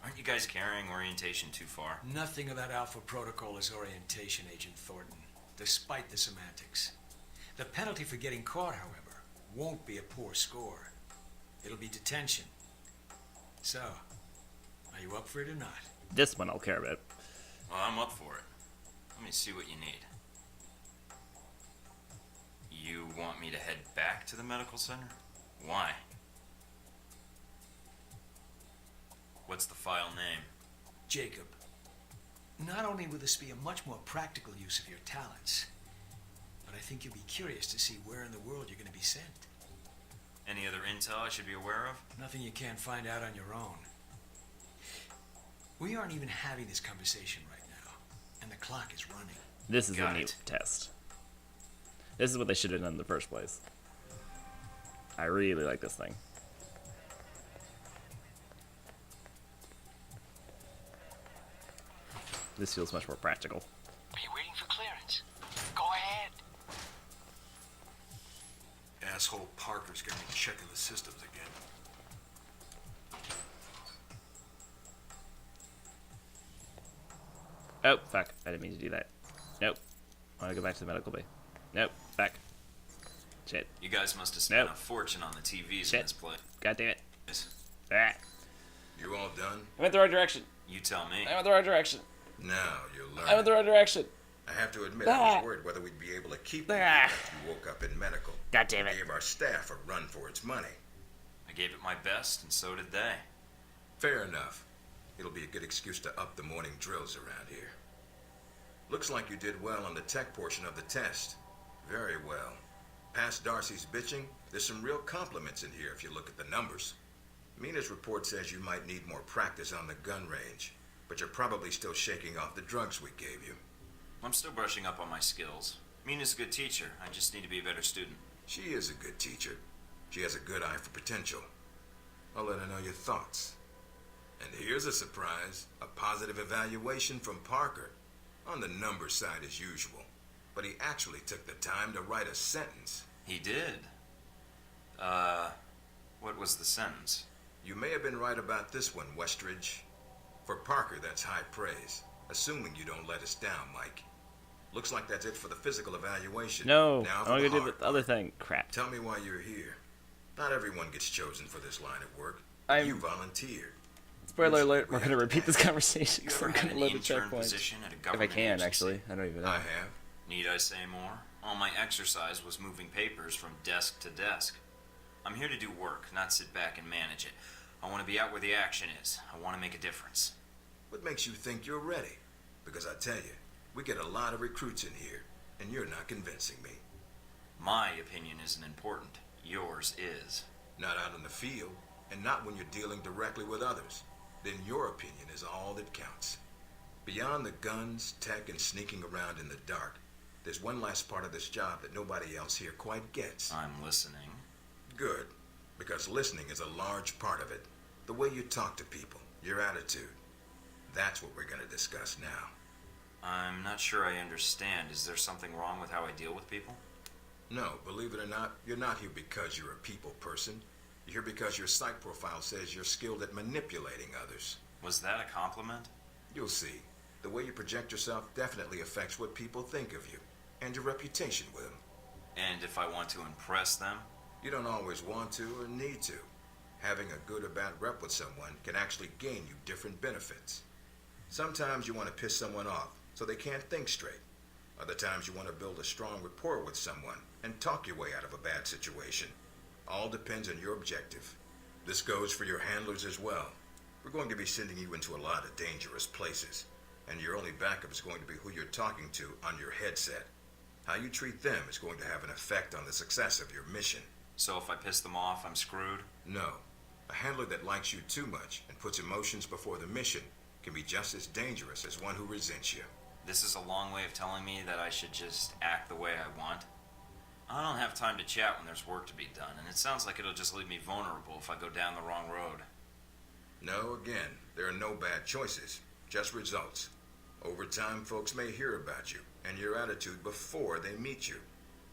Aren't you guys carrying orientation too far? Nothing about Alpha Protocol is orientation, Agent Thornton, despite the semantics. The penalty for getting caught, however, won't be a poor score. It'll be detention. So, are you up for it or not? This one I'll care about. Well, I'm up for it. Let me see what you need. You want me to head back to the medical center? Why? What's the file name? Jacob, not only will this be a much more practical use of your talents, but I think you'll be curious to see where in the world you're going to be sent. Any other intel I should be aware of? Nothing you can't find out on your own. We aren't even having this conversation right now, and the clock is running. This is a Got new it. test. This is what they should have done in the first place. I really like this thing. This feels much more practical. Are you waiting for clearance? Go ahead. Asshole Parker's gonna be checking the systems again. Oh, fuck. I didn't mean to do that. Nope. I want to go back to the medical bay. Nope. Back. Shit. You guys must have spent Nope. a fortune on the TVs in Shit. this place. God damn it. Ah. You all done? I went the right direction. You tell me. I went the right direction. Now you'll learn. I went the right direction. I have to admit, I was worried whether we'd be able to keep you after you woke up in medical. God damn it. Gave our staff a run for its money. I gave it my best, and so did they. Fair enough. It'll be a good excuse to up the morning drills around here. Looks like you did well on the tech portion of the test. Very well. Past Darcy's bitching, there's some real compliments in here if you look at the numbers. Mina's report says you might need more practice on the gun range. but you're probably still shaking off the drugs we gave you. I'm still brushing up on my skills. Mina's a good teacher. I just need to be a better student. She is a good teacher. She has a good eye for potential. I'll let her know your thoughts. And here's a surprise, a positive evaluation from Parker. On the number side as usual. But he actually took the time to write a sentence. He did. What was the sentence? You may have been right about this one, Westridge. For Parker, that's high praise. Assuming you don't let us down, Mike. Looks like that's it for the physical evaluation. No, now I want to for do hard the other part. thing. Crap. Tell me why you're here. Not everyone gets chosen for this line of work. You volunteered. Spoiler alert, we're going to repeat this conversation You because ever I'm had going an to load the intern checkpoint. position at a If government I can, agency? actually. I don't even know. I have. Need I say more? All my exercise was moving papers from desk to desk. I'm here to do work, not sit back and manage it. I want to be out where the action is. I want to make a difference. What makes you think you're ready? Because I tell you, we get a lot of recruits in here, and you're not convincing me. My opinion isn't important. Yours is. Not out in the field, and not when you're dealing directly with others. Then your opinion is all that counts. Beyond the guns, tech, and sneaking around in the dark, there's one last part of this job that nobody else here quite gets. I'm listening. Good, because listening is a large part of it. The way you talk to people, your attitude. That's what we're going to discuss now. I'm not sure I understand. Is there something wrong with how I deal with people? No, believe it or not, you're not here because you're a people person. You're here because your psych profile says you're skilled at manipulating others. Was that a compliment? You'll see. The way you project yourself definitely affects what people think of you, and your reputation with them. And if I want to impress them? You don't always want to or need to. Having a good or bad rep with someone can actually gain you different benefits. Sometimes you want to piss someone off so they can't think straight. Other times you want to build a strong rapport with someone and talk your way out of a bad situation. All depends on your objective. This goes for your handlers as well. We're going to be sending you into a lot of dangerous places, and your only backup is going to be who you're talking to on your headset. How you treat them is going to have an effect on the success of your mission. So if I piss them off, I'm screwed? No. A handler that likes you too much and puts emotions before the mission can be just as dangerous as one who resents you. This is a long way of telling me that I should just act the way I want. I don't have time to chat when there's work to be done, and it sounds like it'll just leave me vulnerable if I go down the wrong road. No, again, there are no bad choices, just results. Over time, folks may hear about you and your attitude before they meet you.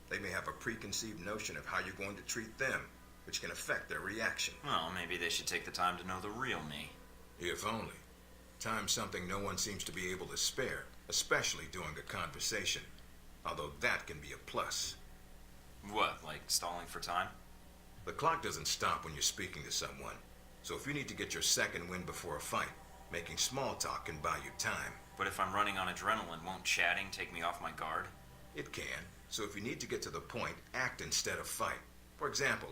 They may have a preconceived notion of how you're going to treat them, which can affect their reaction. Well, maybe they should take the time to know the real me. If only. Time's something no one seems to be able to spare, especially during a conversation. Although that can be a plus. What, like stalling for time? The clock doesn't stop when you're speaking to someone. So if you need to get your second win before a fight, making small talk can buy you time. But if I'm running on adrenaline, won't chatting take me off my guard? It can. So if you need to get to the point, act instead of fight. For example,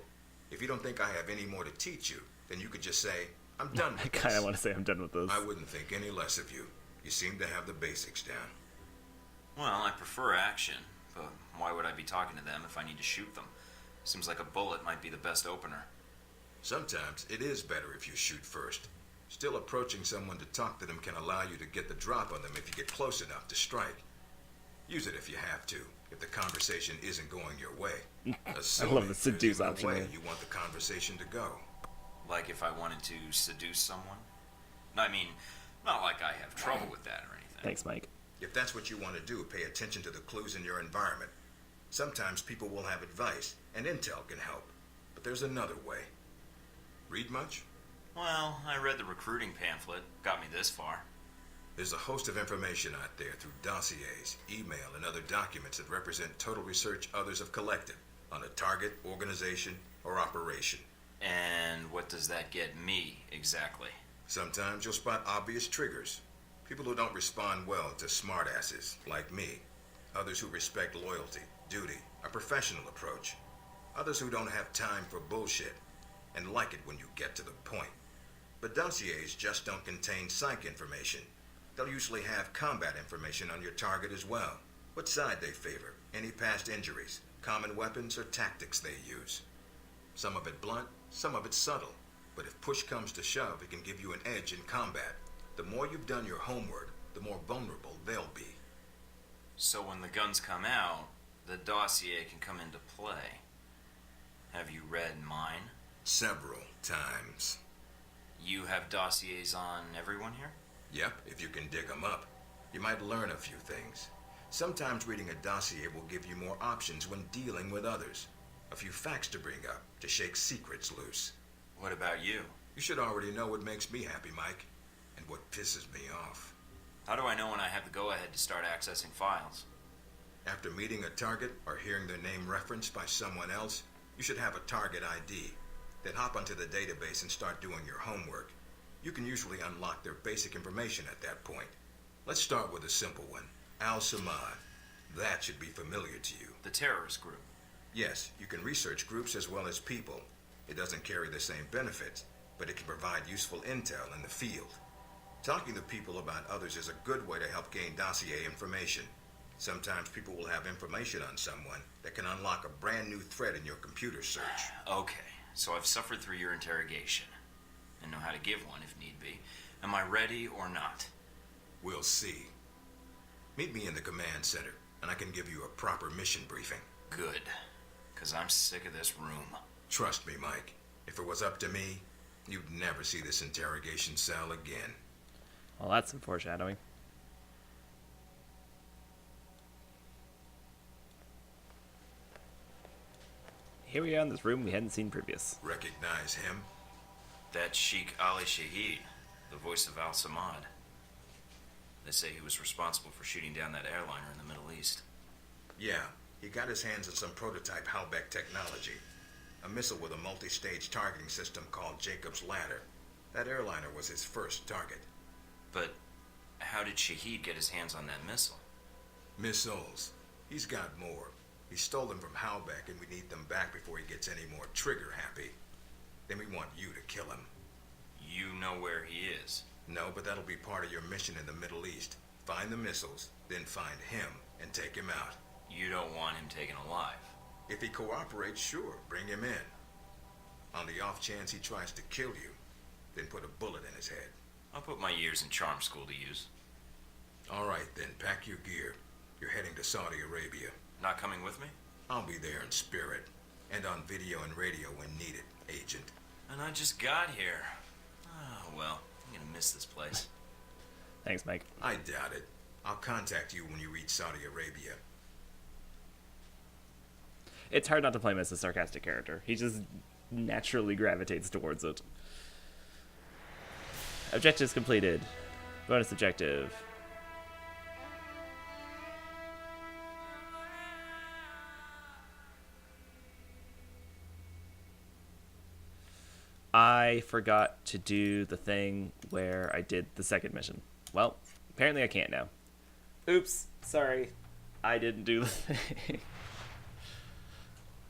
if you don't think I have any more to teach you, then you could just say, I'm done with I kind of this. want to say I'm done with this. I wouldn't think any less of you. You seem to have the basics down. Well, I prefer action, but why would I be talking to them if I need to shoot them? Seems like a bullet might be the best opener. Sometimes it is better if you shoot first. Still, approaching someone to talk to them can allow you to get the drop on them if you get close enough to strike. Use it if you have to, if the conversation isn't going your way. I love the seduce there's option way there. you want the conversation to go. Like if I wanted to seduce someone? I mean, not like I have trouble with that or anything. Thanks, Mike. If that's what you want to do, pay attention to the clues in your environment. Sometimes people will have advice, and intel can help. But there's another way. Read much? Well, I read the recruiting pamphlet. Got me this far. There's a host of information out there through dossiers, email, and other documents that represent total research others have collected on a target, organization, or operation. And what does that get me, exactly? Sometimes you'll spot obvious triggers. People who don't respond well to smartasses, like me. Others who respect loyalty, duty, a professional approach. Others who don't have time for bullshit, and like it when you get to the point. But dossiers just don't contain psych information. They'll usually have combat information on your target as well. What side they favor, any past injuries, common weapons or tactics they use. Some of it blunt, some of it subtle. But if push comes to shove, it can give you an edge in combat. The more you've done your homework, the more vulnerable they'll be. So when the guns come out, the dossier can come into play. Have you read mine? Several times. You have dossiers on everyone here? Yep, if you can dig them up. You might learn a few things. Sometimes reading a dossier will give you more options when dealing with others. A few facts to bring up, to shake secrets loose. What about you? You should already know what makes me happy, Mike, and what pisses me off. How do I know when I have the go-ahead to start accessing files? After meeting a target or hearing their name referenced by someone else, you should have a target ID. Then hop onto the database and start doing your homework. You can usually unlock their basic information at that point. Let's start with a simple one. Al-Samad. That should be familiar to you. The terrorist group. Yes, you can research groups as well as people. It doesn't carry the same benefits, but it can provide useful intel in the field. Talking to people about others is a good way to help gain dossier information. Sometimes people will have information on someone that can unlock a brand new thread in your computer search. Okay, so I've suffered through your interrogation and know how to give one if need be. Am I ready or not? We'll see. Meet me in the command center, and I can give you a proper mission briefing. Good, because I'm sick of this room. Trust me, Mike. If it was up to me, you'd never see this interrogation cell again. Well, that's some foreshadowing. Here we are in this room we hadn't seen previous. Recognize him? That's Sheikh Ali Shahid, the voice of Al-Samad. They say he was responsible for shooting down that airliner in the Middle East. Yeah, he got his hands on some prototype Halbeck technology. A missile with a multi-stage targeting system called Jacob's Ladder. That airliner was his first target. But how did Shahid get his hands on that missile? Missiles. He's got more. He stole them from Halbeck, and we need them back before he gets any more trigger-happy. Then we want you to kill him. You know where he is. No, but that'll be part of your mission in the Middle East. Find the missiles, then find him and take him out. You don't want him taken alive. If he cooperates, sure, bring him in. On the off chance he tries to kill you, then put a bullet in his head. I'll put my years in charm school to use. All right, then, pack your gear. You're heading to Saudi Arabia. Not coming with me? I'll be there in spirit, and on video and radio when needed, Agent. And I just got here. Oh, well, I'm gonna miss this place. Thanks, Mike. I doubt it. I'll contact you when you reach Saudi Arabia. It's hard not to play him as a sarcastic character. He just naturally gravitates towards it. Objectives completed. Bonus objective. I forgot to do the thing where I did the second mission. Well, apparently I can't now. Oops, sorry. I didn't do the thing.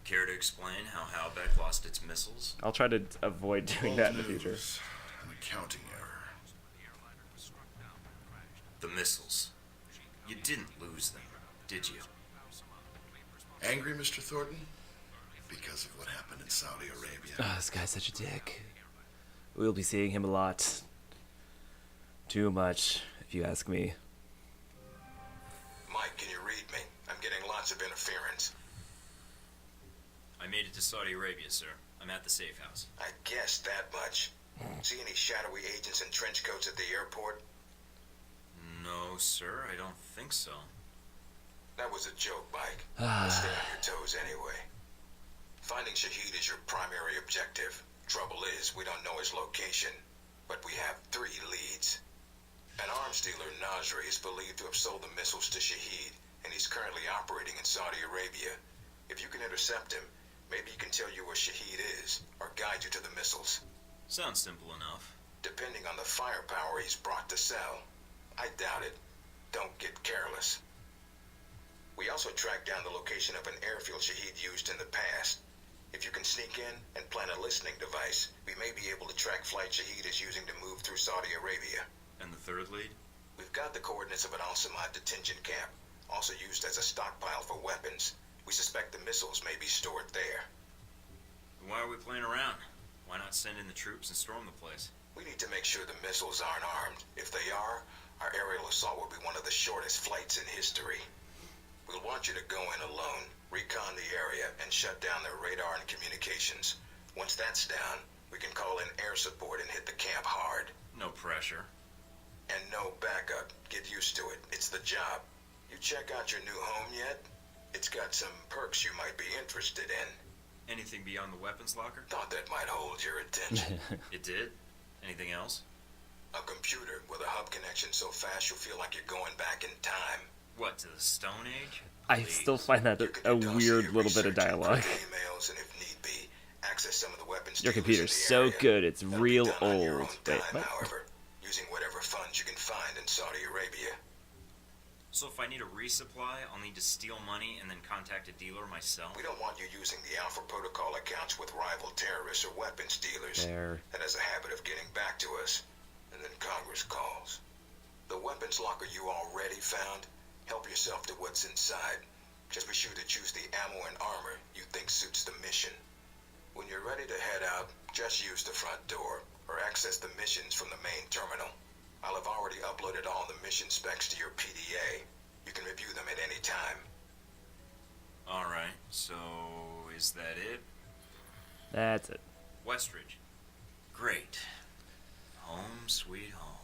Care to explain how Halbeck lost its missiles? I'll try to avoid doing that in the future. An accounting error. The missiles. You didn't lose them, did you? Angry, Mr. Thornton? Because of what happened in Saudi Arabia. Oh, this guy's such a dick. We'll be seeing him a lot. Too much, if you ask me. Mike, can you read me? I'm getting lots of interference. I made it to Saudi Arabia, sir. I'm at the safe house. I guessed that much. See any shadowy agents in trench coats at the airport? No, sir, I don't think so. That was a joke, Mike. Let's stay on your toes anyway. Finding Shahid is your primary objective. Trouble is, we don't know his location, but we have 3 leads. An arms dealer, Nasri, is believed to have sold the missiles to Shahid, and he's currently operating in Saudi Arabia. If you can intercept him, maybe he can tell you where Shahid is, or guide you to the missiles. Sounds simple enough. Depending on the firepower he's brought to sell. I doubt it. Don't get careless. We also tracked down the location of an airfield Shahid used in the past. If you can sneak in and plant a listening device, we may be able to track flight Shahid is using to move through Saudi Arabia. And the third lead? We've got the coordinates of an Al-Samad detention camp, also used as a stockpile for weapons. We suspect the missiles may be stored there. Why are we playing around? Why not not send in the troops and storm the place? We need to make sure the missiles aren't armed. If they are, our aerial assault will be one of the shortest flights in history. We'll want you to go in alone, recon the area, and shut down their radar and communications. Once that's down, we can call in air support and hit the camp hard. No pressure. And no backup. Get used to it. It's the job. You check out your new home yet? It's got some perks you might be interested in. Anything beyond the weapons locker? Thought that might hold your attention. It did? Anything else? A computer with a hub connection so fast you'll feel like you're going back in time. What, to the Stone Age? I still find that a weird little bit of dialogue. Emails and if need be, access some of the weapons. Your computer's so good, it's real old. Wait, what? However, using whatever funds you can find in Saudi Arabia. So if I need a resupply, I'll need to steal money and then contact a dealer myself? We don't want you using the Alpha Protocol accounts with rival terrorists or weapons dealers. That has a habit of getting back to us, and then Congress calls. The weapons locker you already found, help yourself to what's inside. Just be sure to choose the ammo and armor you think suits the mission. When you're ready to head out, just use the front door, or access the missions from the main terminal. I'll have already uploaded all the mission specs to your PDA. You can review them at any time. Alright, so is that it? That's it. Westridge. Great. Home sweet home.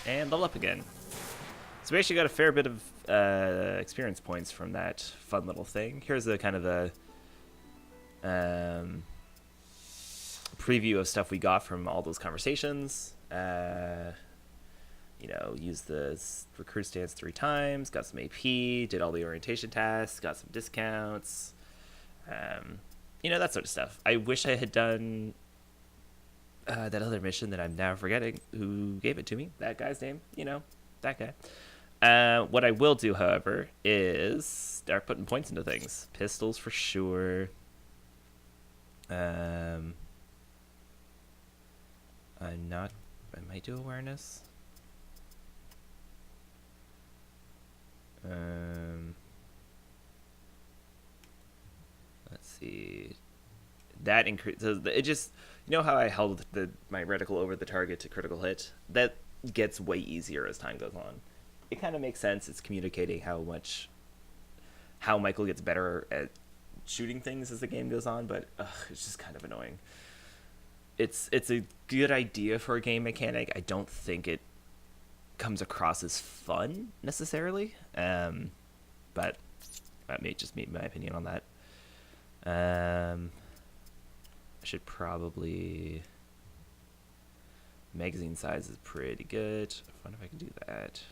And level up again. So we actually got a fair bit of experience points from that fun little thing. Here's the kind of the preview of stuff we got from all those conversations. You know, used the recruit stance 3 times, got some AP, did all the orientation tasks, got some discounts. You know, that sort of stuff. I wish I had done that other mission that I'm now forgetting who gave it to me. That guy's name, you know, that guy. What I will do, however, is start putting points into things. Pistols for sure. I might do awareness. Let's see. That increases. It just, you know how I held my reticle over the target to critical hit? That gets way easier as time goes on. It kind of makes sense. It's communicating how Michael gets better at shooting things as the game goes on, but it's just kind of annoying. It's a good idea for a game mechanic. I don't think it comes across as fun necessarily, but that may just be my opinion on that. I should probably... Magazine size is pretty good. I wonder if I can do that.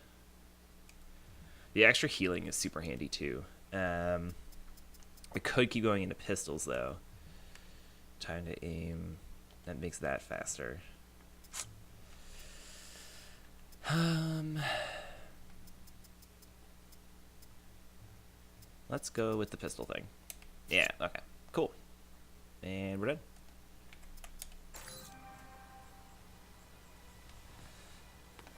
The extra healing is super handy too. I could keep going into pistols though. Time to aim. That makes that faster. Let's go with the pistol thing. Yeah, okay. Cool. And we're done.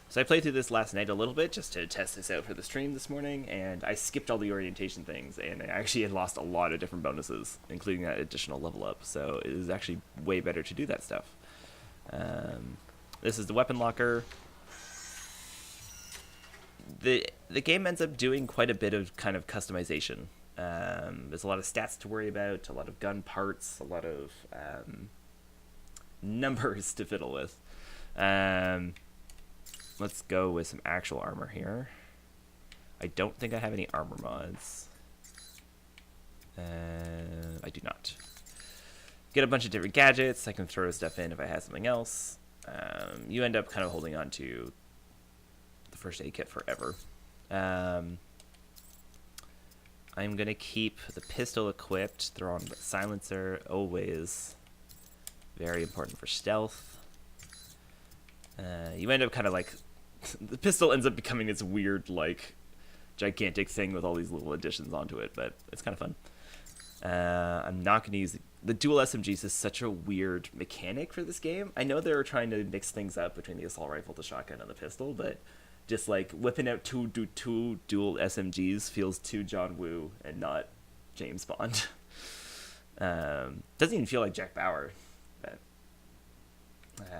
So I played through this last night a little bit just to test this out for the stream this morning, and I skipped all the orientation things, and I actually had lost a lot of different bonuses, including that additional level up, so it is actually way better to do that stuff. This is the weapon locker. The game ends up doing quite a bit of kind of customization. There's a lot of stats to worry about, a lot of gun parts, a lot of numbers to fiddle with. Let's go with some actual armor here. I don't think I have any armor mods. I do not. Get a bunch of different gadgets. I can throw stuff in if I have something else. You end up kind of holding on to the first aid kit forever. I'm going to keep the pistol equipped. Throw on the silencer. Always very important for stealth. You end up kind of like... the pistol ends up becoming this weird, like, gigantic thing with all these little additions onto it, but it's kind of fun. I'm not going to use... The dual SMGs is such a weird mechanic for this game. I know they were trying to mix things up between the assault rifle, the shotgun, and the pistol, but just, like, whipping out two dual SMGs feels too John Woo and not James Bond. Doesn't even feel like Jack Bauer. But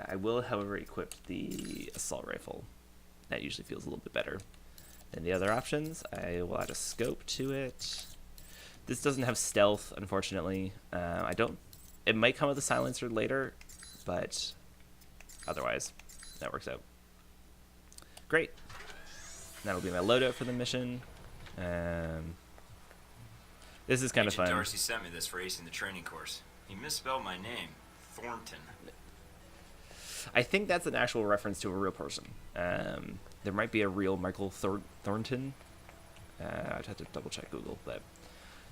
I will, however, equip the assault rifle. That usually feels a little bit better than the other options. I will add a scope to it. This doesn't have stealth, unfortunately. It might come with a silencer later, but otherwise, that works out. Great. That'll be my loadout for the mission. This is kind of Agent fun. Darcy sent me this for acing the training course. He misspelled my name, Thornton. I think that's an actual reference to a real person. There might be a real Michael Thornton. I'd have to double check Google, but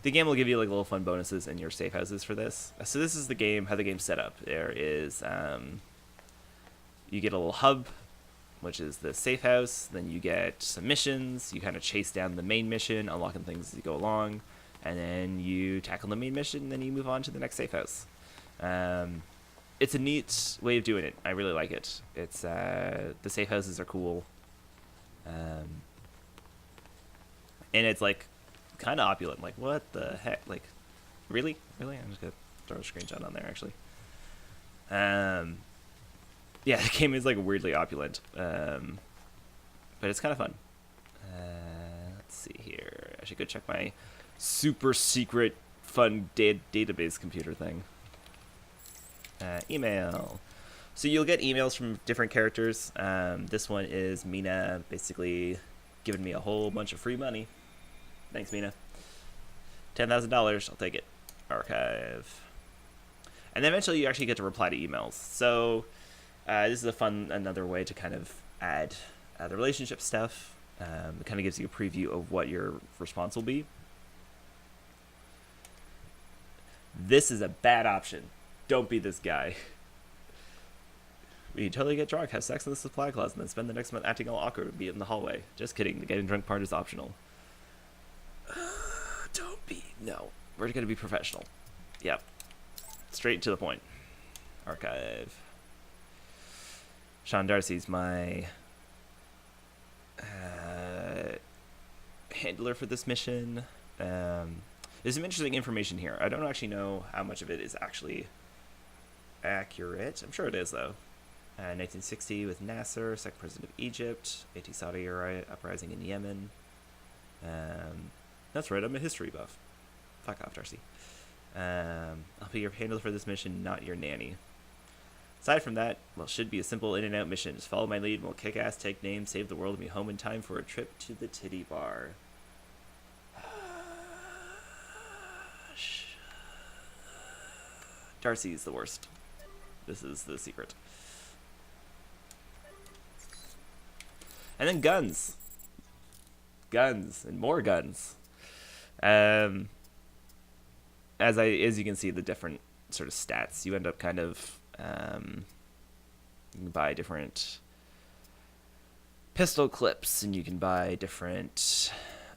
the game will give you like little fun bonuses in your safe houses for this. So this is the game, how the game's set up. There is, you get a little hub, which is the safe house. Then you get some missions. You kind of chase down the main mission, unlocking things as you go along. And then you tackle the main mission, and then you move on to the next safe house. It's a neat way of doing it. I really like it. It's the safe houses are cool. And it's like kind of opulent. Like, what the heck? Like, really? I'm just gonna throw a screenshot on there, actually. Yeah, the game is like weirdly opulent, but it's kind of fun. Let's see here. I should go check my super secret fun database computer thing. Email. So you'll get emails from different characters. This one is Mina, basically giving me a whole bunch of free money. Thanks, Mina. $10,000. I'll take it. Archive. And then eventually you actually get to reply to emails. So this is another way to kind of add the relationship stuff. It kind of gives you a preview of what your response will be. This is a bad option. Don't be this guy. We totally get drunk, have sex in the supply closet, and then spend the next month acting all awkward and be in the hallway. Just kidding. The getting drunk part is optional. Don't be. No. We're going to be professional. Yep. Straight to the point. Archive. Sean Darcy's my handler for this mission. There's some interesting information here. I don't actually know how much of it is actually accurate. I'm sure it is, though. 1960 with Nasser, second president of Egypt, anti-Saudi uprising in Yemen. That's right, I'm a history buff. Fuck off, Darcy. I'll be your handler for this mission, not your nanny. Aside from that, well, should be a simple in and out mission. Just follow my lead and we'll kick ass, take names, save the world, and be home in time for a trip to the titty bar. Darcy's the worst. This is the secret. And then guns. Guns and more guns. As you can see, the different sort of stats, you end up kind of you can buy different pistol clips, and you can buy different.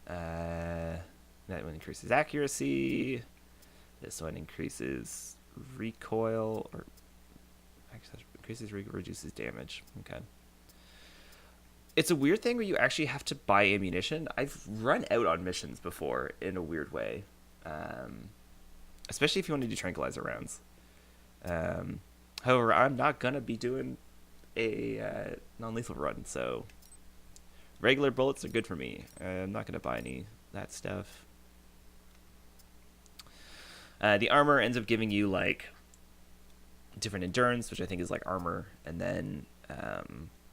That one increases accuracy. This one increases recoil, or actually reduces damage. Okay. It's a weird thing where you actually have to buy ammunition. I've run out on missions before in a weird way, especially if you want to do tranquilizer rounds. However, I'm not gonna be doing a non-lethal run, so regular bullets are good for me. I'm not gonna buy any of that stuff. The armor ends up giving you like different endurance, which I think is like armor, and then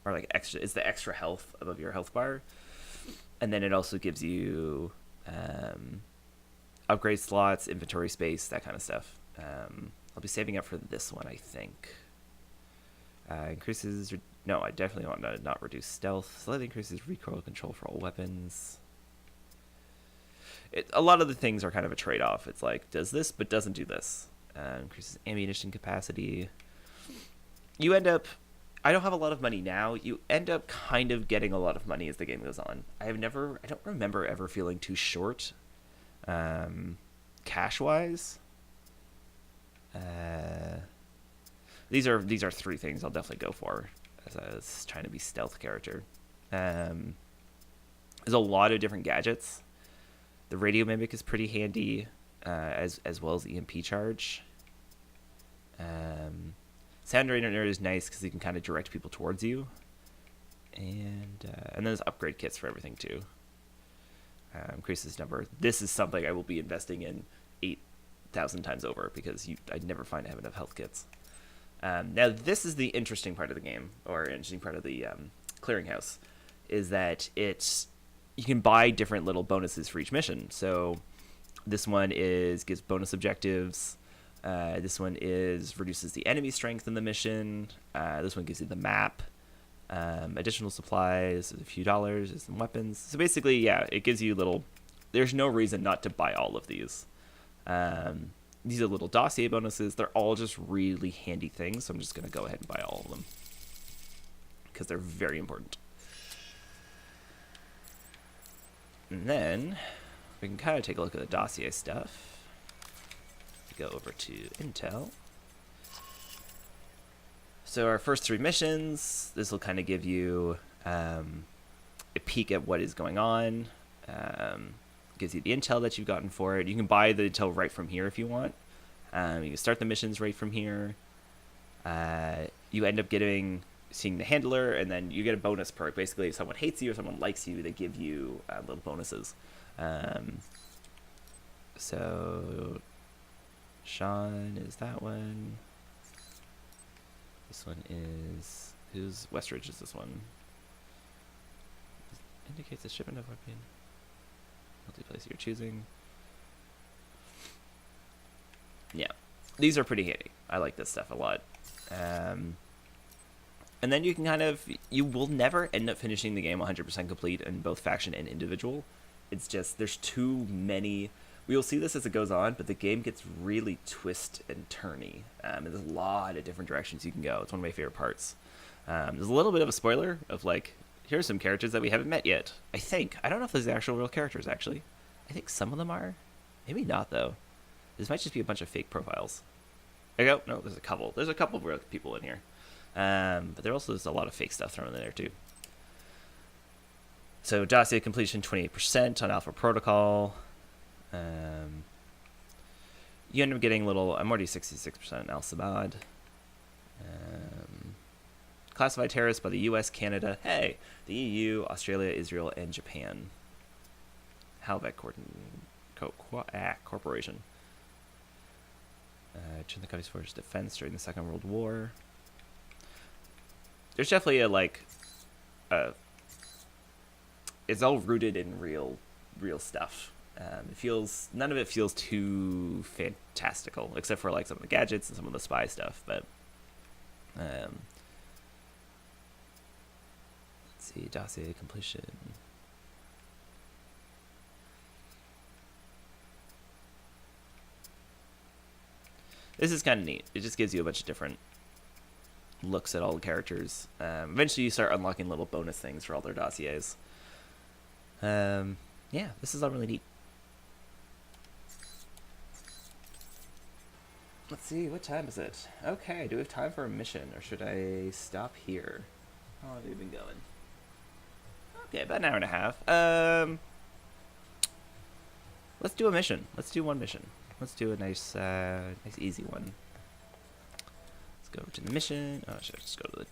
or like extra. It's the extra health above your health bar, and then it also gives you upgrade slots, inventory space, that kind of stuff. I'll be saving up for this one, I think. Increases. No, I definitely want to not reduce stealth. Slightly increases recoil control for all weapons. A lot of the things are kind of a trade-off. It's like, does this, but doesn't do this. Increases ammunition capacity. You end up... I don't have a lot of money now. You end up kind of getting a lot of money as the game goes on. I don't remember ever feeling too short, cash-wise. These are three things I'll definitely go for as I was trying to be stealth character. There's a lot of different gadgets. The radio mimic is pretty handy. as well as EMP charge. Sound Rainer is nice because you can kind of direct people towards you, and then there's upgrade kits for everything too. Increases number. This is something I will be investing in 8,000 times over because I never find I have enough health kits. Now this is the interesting part of the game, or interesting part of the clearinghouse, is that you can buy different little bonuses for each mission. So this one gives bonus objectives. This one reduces the enemy strength in the mission. This one gives you the map. Additional supplies, a few dollars, and some weapons. So basically, yeah, it gives you little... There's no reason not to buy all of these. These are little dossier bonuses. They're all just really handy things, so I'm just going to go ahead and buy all of them. Because they're very important. And then, we can kind of take a look at the dossier stuff. Go over to Intel. So our first 3 missions, this will kind of give you a peek at what is going on. Gives you the intel that you've gotten for it. You can buy the intel right from here if you want. You can start the missions right from here. You end up seeing the handler, and then you get a bonus perk. Basically, if someone hates you or someone likes you, they give you little bonuses. So Sean is that one. This one is... Who's Westridge is this one? Indicates a shipment of weapon. Multi-place you're choosing. Yeah. These are pretty handy. I like this stuff a lot. And then you can you will never end up finishing the game 100% complete in both faction and individual. It's just, there's too many... We will see this as it goes on, but the game gets really twist and turny. There's a lot of different directions you can go. It's one of my favorite parts. There's a little bit of a spoiler of here's some characters that we haven't met yet. I think. I don't know if those are actual real characters, actually. I think some of them are. Maybe not, though. This might just be a bunch of fake profiles. There you go. No, there's a couple. There's a couple of real people in here. But there also is a lot of fake stuff thrown in there, too. So, dossier completion, 28% on Alpha Protocol. You end up getting I'm already 66% in Al Samad. Classified terrorists by the US, Canada, the EU, Australia, Israel, and Japan. Halbeck Corporation. Joined the country's forces defense during the Second World War. There's definitely it's all rooted in real stuff. None of it feels too fantastical, except for some of the gadgets and some of the spy stuff. But let's see, dossier completion. This is kind of neat. It just gives you a bunch of different looks at all the characters. Eventually, you start unlocking little bonus things for all their dossiers. Yeah, this is all really neat. Let's see, what time is it? Okay, do we have time for a mission, or should I stop here? How long have we been going? Okay, about an hour and a half. Let's do a mission. Let's do one mission. Let's do a nice easy one. Let's go over to the mission. Oh, should I just go to the...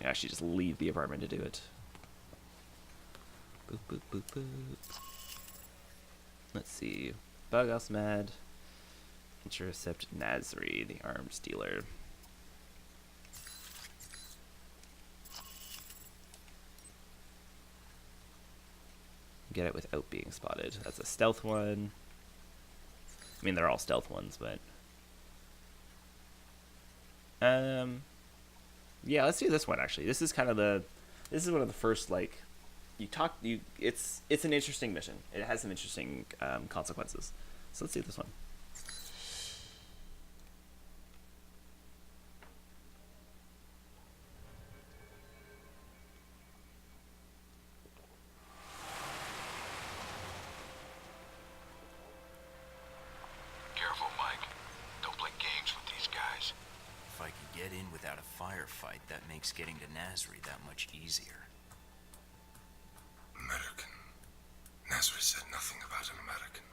Actually, just leave the apartment to do it. Boop, boop, boop, boop. Let's see. Bug Osmad. Intercept Nasri, the arms dealer. Get it without being spotted. That's a stealth one. I mean, they're all stealth ones, but... Yeah, let's do this one, actually. This is kind of this is one of the first, it's an interesting mission. It has some interesting consequences. So let's do this one. Careful, Mike. Don't play games with these guys. If I could get in without a firefight, that makes getting to Nasri that much easier. American. Nasri said nothing about an American.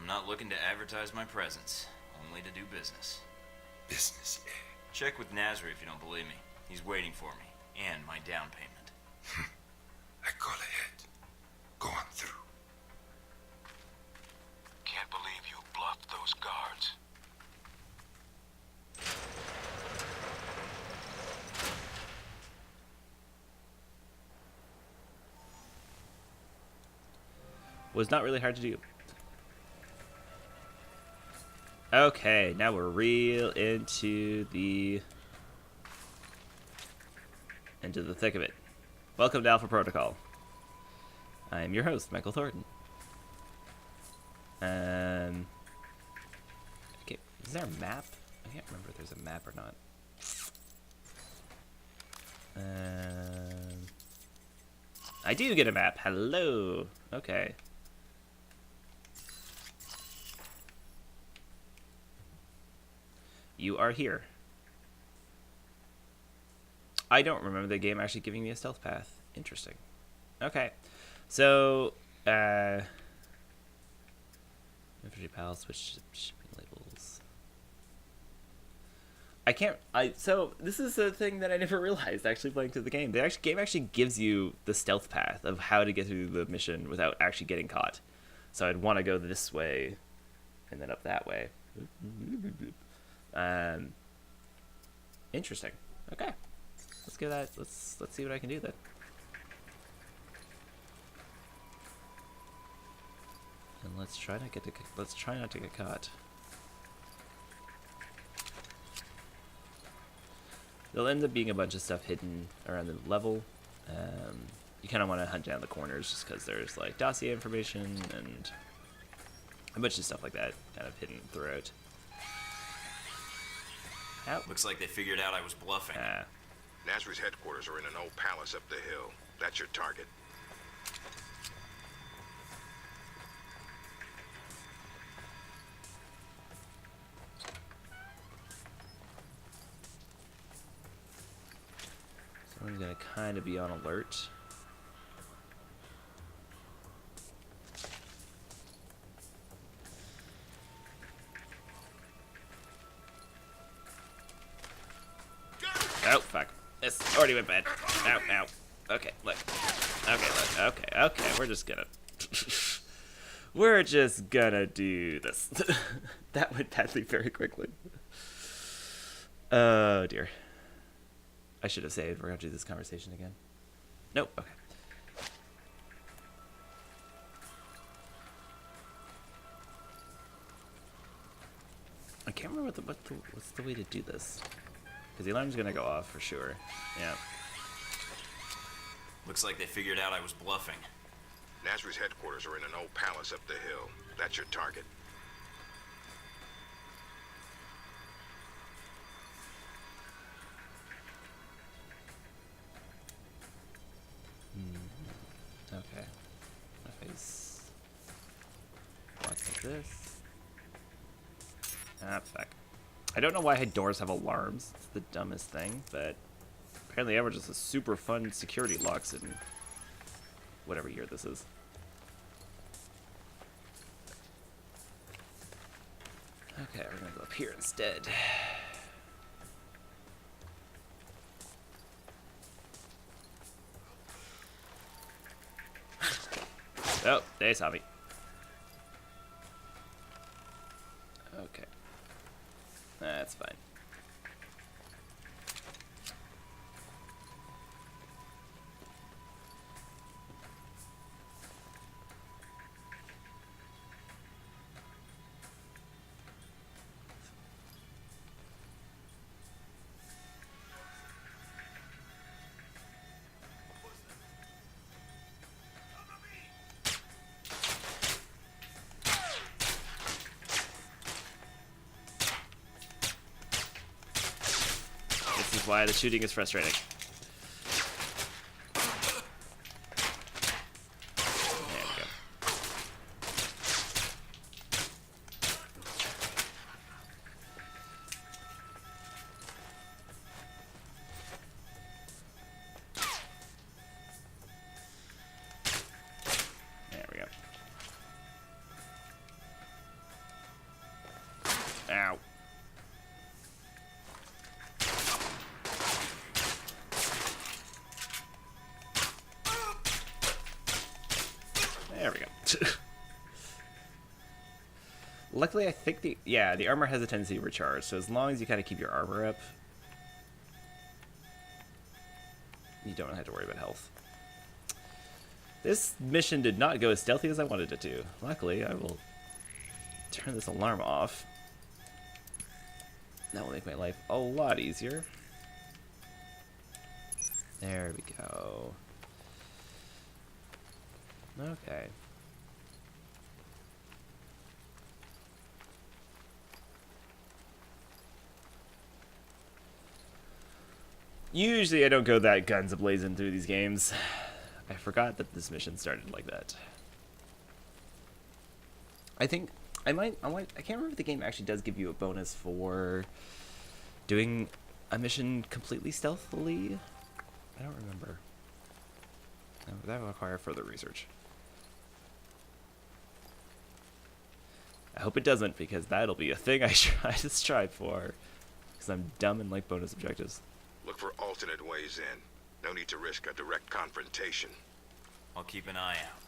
I'm I'm not looking to advertise my presence, only to do business. Business, eh? Check with Nasri if you don't believe me. He's waiting for me, and my down payment. I call ahead. Go on through. Can't believe you bluffed those guards. Was not really hard to do. Okay, now we're real into the thick of it. Welcome to Alpha Protocol. I am your host, Michael Thornton. Okay, is there a map? I can't remember if there's a map or not. I do get a map. Hello. Okay. You are here. I don't remember the game actually giving me a stealth path. Interesting. Okay. So, infantry pals, switch shipping labels. So this is a thing that I never realized actually playing through the game. The game actually gives you the stealth path of how to get through the mission without actually getting caught. So I'd want to go this way and then up that way. Interesting. Okay. Let's give that. Let's see what I can do then. And let's try not to get caught. There'll end up being a bunch of stuff hidden around the level. You kind of want to hunt down the corners just because there's like dossier information and a bunch of stuff like that kind of hidden throughout. Ow. Looks like they figured out I was bluffing. Nasri's headquarters are in an old palace up the hill. That's your target. Someone's gonna kind of be on alert. Oh, fuck. This already went bad. Ow, ow. Okay, look. Okay. We're just gonna... We're just gonna do this. That went badly very quickly. Oh, dear. I should have saved. We're gonna do this conversation again. Nope, okay. I can't remember what's the way to do this. Because the alarm's gonna go off for sure. Yeah. Looks like they figured out I was bluffing. Nasri's headquarters are in an old palace up the hill. That's your target. Okay. My face. Walk like this. Ah, fuck. I don't know why doors have alarms. It's the dumbest thing, but apparently ever just a super fun security locks in whatever year this is. Okay, we're gonna go up here instead. Oh, they saw me. Okay. That's fine. This is why the shooting is frustrating. There we go. There we go. Ow. There we go. Luckily, I think the armor has a tendency to recharge, so as long as you kind of keep your armor up, you don't have to worry about health. This mission did not go as stealthy as I wanted it to. Luckily, I will turn this alarm off. That will make my life a lot easier. There we go. Okay. Usually I don't go that guns a-blazing through these games. I forgot that this mission started like that. I think I can't remember if the game actually does give you a bonus for doing a mission completely stealthily. I don't remember. That will require further research. I hope it doesn't, because that'll be a thing I try to strive for. Because I'm dumb and like bonus objectives. Look for alternate ways in. No need to risk a direct confrontation. I'll keep an eye out.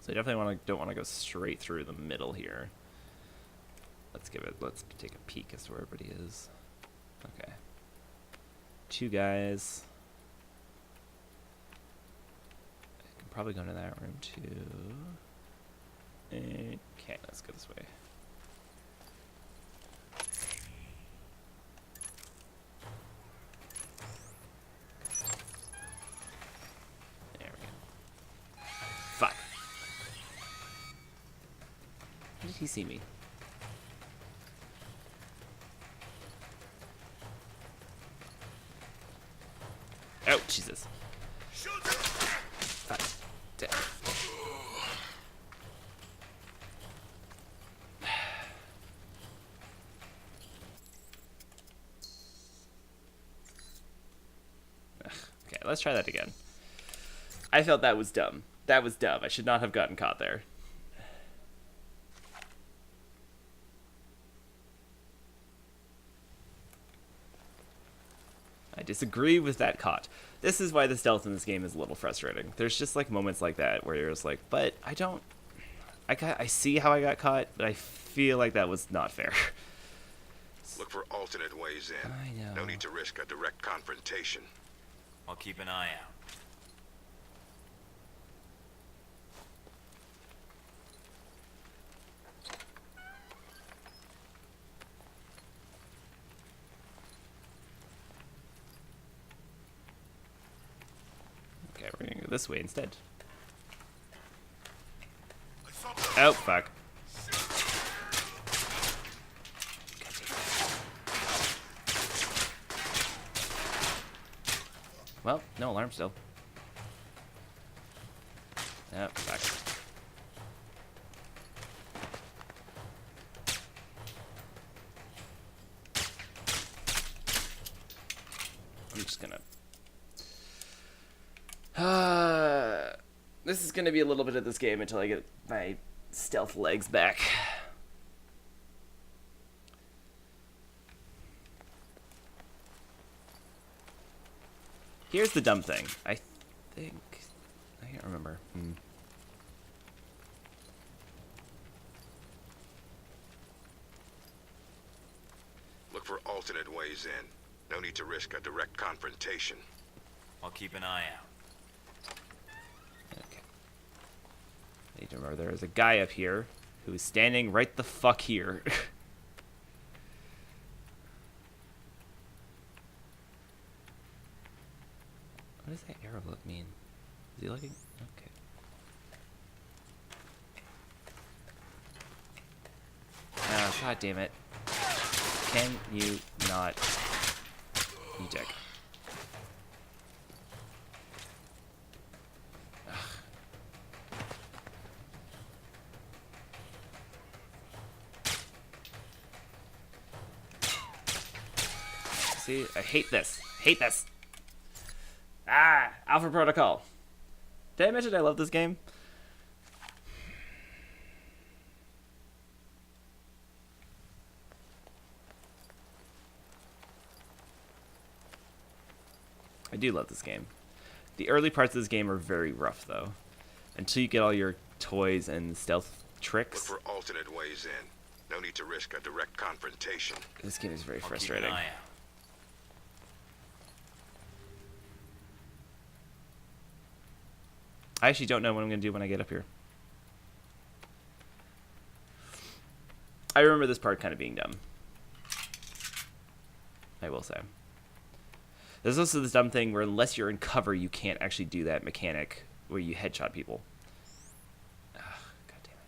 So I definitely don't want to go straight through the middle here. Let's take a peek as to where everybody is. Okay. 2 guys. I can probably go into that room too. Okay, let's go this way. There we go. Fuck. How did he see me? Oh, Jesus. Fuck. Damn. Okay, let's try that again. I felt that was dumb. That was dumb. I should not have gotten caught there. I disagree with that caught. This is why the stealth in this game is a little frustrating. There's just like moments like that where you're just like, but I see how I got caught, but I feel like that was not fair. Look for alternate ways in. I know. No need to risk a direct confrontation. I'll keep an eye out. Okay, we're gonna go this way instead. Oh, fuck. Well, no alarm still. Oh, fuck. I'm just gonna... This is gonna be a little bit of this game until I get my stealth legs back. Here's the dumb thing. I can't remember. Look for alternate ways in. No need to risk a direct confrontation. I'll keep an eye out. Okay. I need to remember there is a guy up here who is standing right the fuck here. What does that arrow look mean? Is he looking? Okay. Oh, god damn it. Can you not? You dick. Ugh. See, I hate this. Hate this. Ah, Alpha Protocol. Did I mention I love this game? I do love this game. The early parts of this game are very rough, though. Until you get all your toys and stealth tricks. Look for alternate ways in. No need to risk a direct confrontation. This game is very I'll frustrating. Keep an eye out. I actually don't know what I'm going to do when I get up here. I remember this part kind of being dumb. I will say. There's also this dumb thing where unless you're in cover, you can't actually do that mechanic where you headshot people. Ugh, God damn it.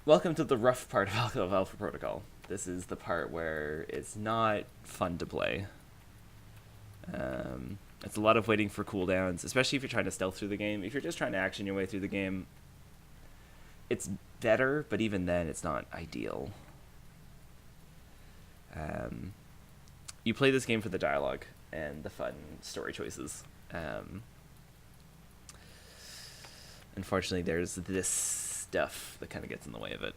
Welcome to the rough part of Alpha Protocol. This is the part where it's not fun to play. It's a lot of waiting for cooldowns, especially if you're trying to stealth through the game. If you're just trying to action your way through the game, it's better, but even then, it's not ideal. You play this game for the dialogue and the fun story choices. Unfortunately, there's this stuff that kind of gets in the way of it.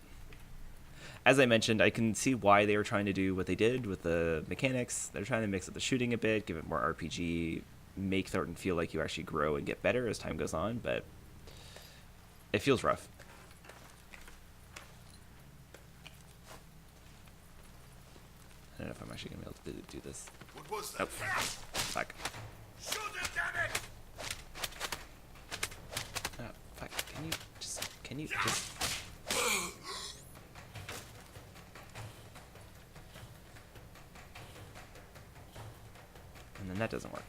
As I mentioned, I can see why they were trying to do what they did with the mechanics. They're trying to mix up the shooting a bit, give it more RPG, make Thornton feel like you actually grow and get better as time goes on, but it feels rough. I don't know if I'm actually going to be able to do this. What was that? Oh, fuck. Shoot him, damn it! Oh, fuck. Can you just... And then that doesn't work.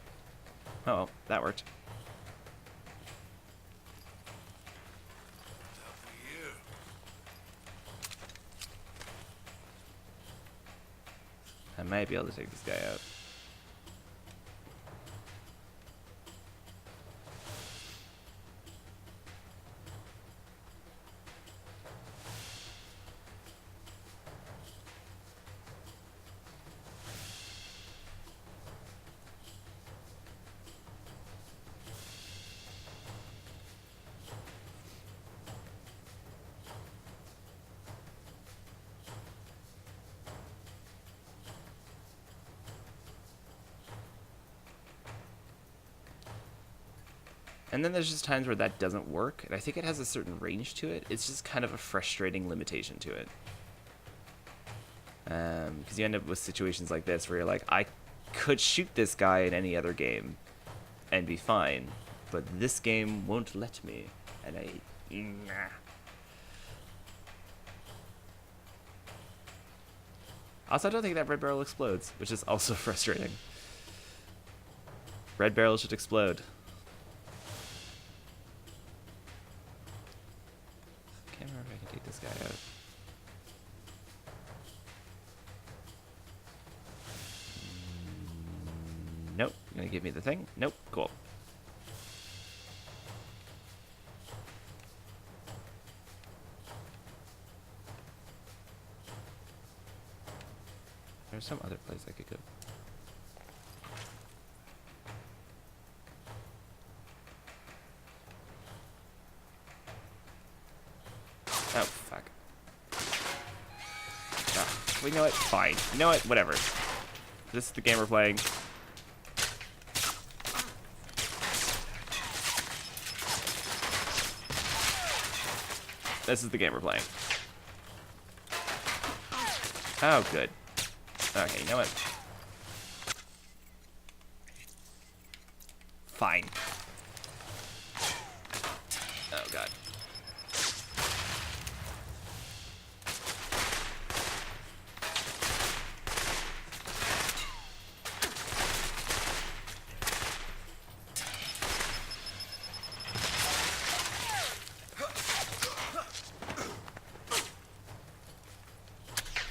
Oh, well, that worked. I might be able to take this guy out. And then there's just times where that doesn't work, and I think it has a certain range to it. It's just kind of a frustrating limitation to it. Because you end up with situations like this where you're like, I could shoot this guy in any other game and be fine, but this game won't let me, and nah. Also, I don't think that red barrel explodes, which is also frustrating. Red barrel should explode. Can't remember if I can take this guy out. Nope. You're gonna give me the thing? Nope. Cool. There's some other place I could go. Oh, fuck. Ah, well, you know what? Fine. You know what? Whatever. This is the game we're playing. This is the game we're playing. Oh, good. Okay, you know what? Fine. Oh, God.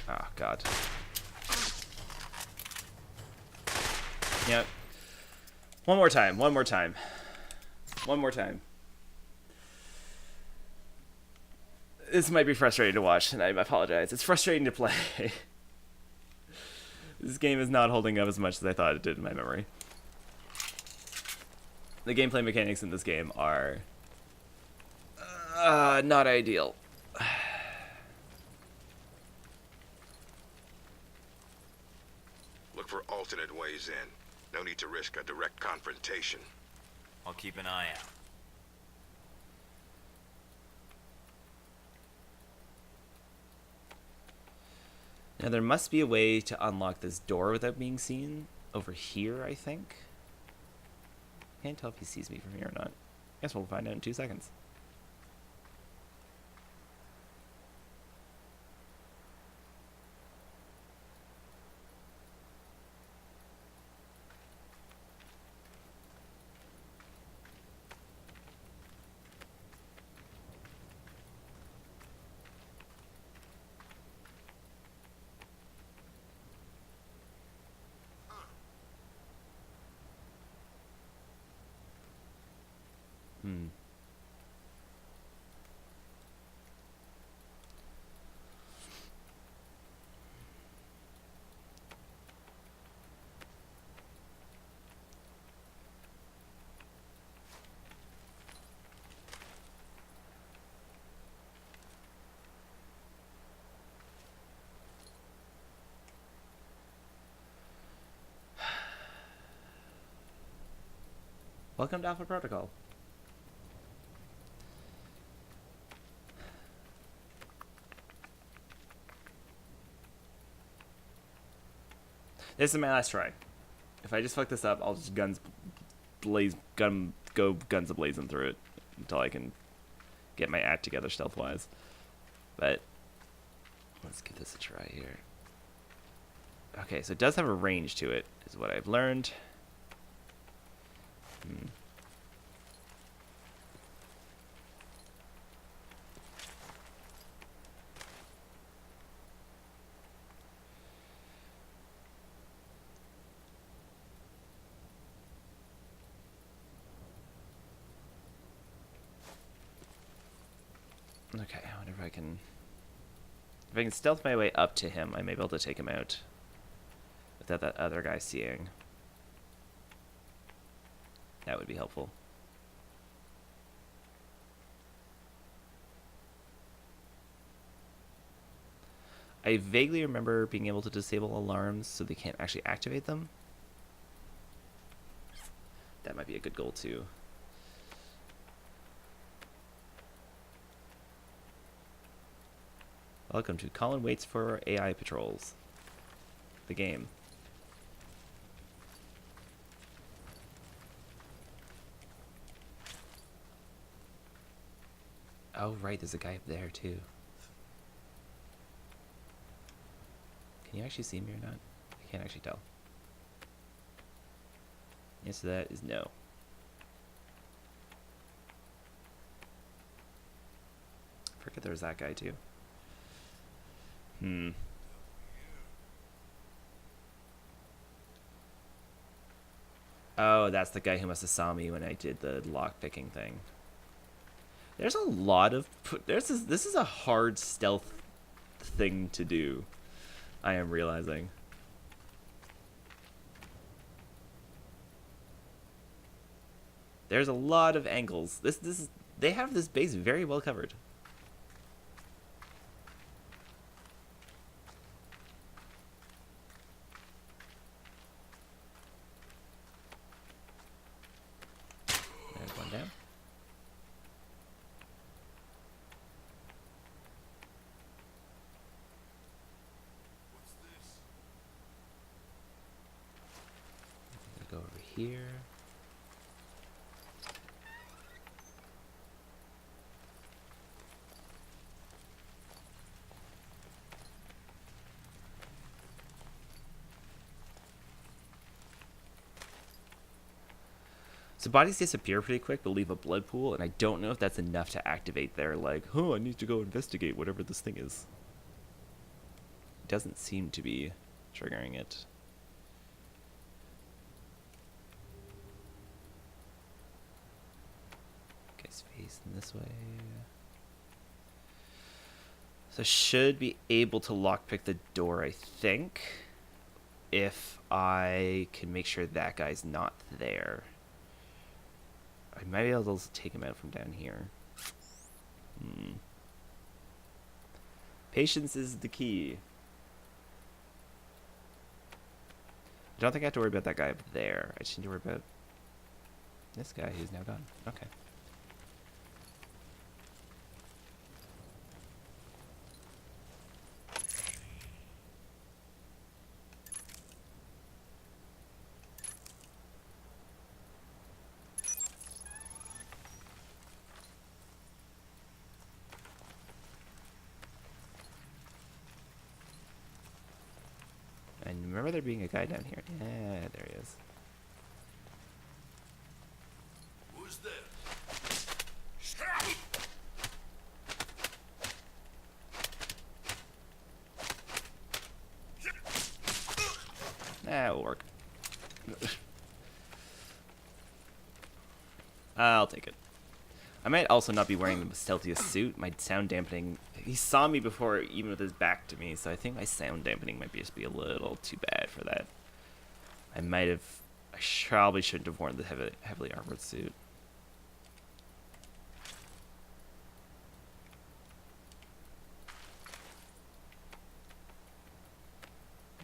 Oh, God. Yep. One more time. One more time. One more time. This might be frustrating to watch, and I apologize. It's frustrating to play. This game is not holding up as much as I thought it did in my memory. The gameplay mechanics in this game are not ideal. Look for alternate ways in. No need to risk a direct confrontation. I'll keep an eye out. Now there must be a way to unlock this door without being seen. Over here, I think. Can't tell if he sees me from here or not. Guess we'll find out in 2 seconds. Welcome to Alpha Protocol. This is my last try. If I just fuck this up, I'll just go guns a-blazing through it until I can get my act together stealth-wise. But let's give this a try here. Okay, so it does have a range to it, is what I've learned. Okay, I wonder if I can... If I can stealth my way up to him, I may be able to take him out without that other guy seeing. That would be helpful. I vaguely remember being able to disable alarms so they can't actually activate them. That might be a good goal too. Welcome to Colin Waits for AI Patrols. The game. Oh, right, there's a guy up there, too. Can you actually see me or not? I can't actually tell. The answer to that is no. I forget there was that guy, too. Oh, that's the guy who must have saw me when I did the lock-picking thing. There's a lot of... This is a hard stealth thing to do, I am realizing. There's a lot of angles. They have this base very well covered. There's one down. Go over here. So bodies disappear pretty quick but leave a blood pool, and I don't know if that's enough to activate their, like, oh, I need to go investigate whatever this thing is. It doesn't seem to be triggering it. Guy's facing this way. So should be able to lockpick the door, I think, if I can make sure that guy's not there. I might be able to take him out from down here. Patience is the key. I don't think I have to worry about that guy up there. I just need to worry about this guy who's now gone. Okay. And remember there being a guy down here. Yeah, there he is. Who's there? That'll work. I'll take it. I might also not be wearing the stealthiest suit. My sound dampening... He saw me before, even with his back to me, so I think my sound dampening might just be a little too bad for that. I probably shouldn't have worn the heavily armored suit.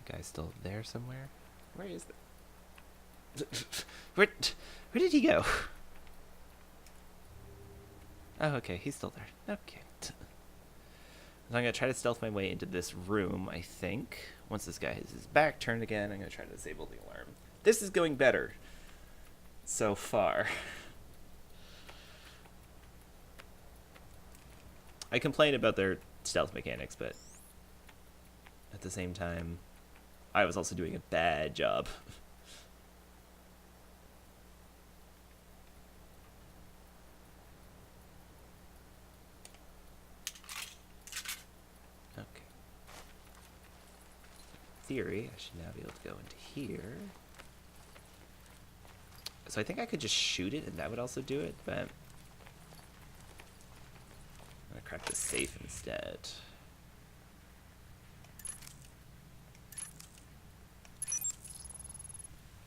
The guy's still there somewhere? Where is it? Where did he go? Oh, okay, he's still there. Okay. So I'm going to try to stealth my way into this room, I think. Once this guy has his back turned again, I'm going to try to disable the alarm. This is going better so far. I complain about their stealth mechanics, but at the same time, I was also doing a bad job. Okay. Theory, I should now be able to go into here. So I think I could just shoot it and that would also do it, but I'm gonna crack the safe instead.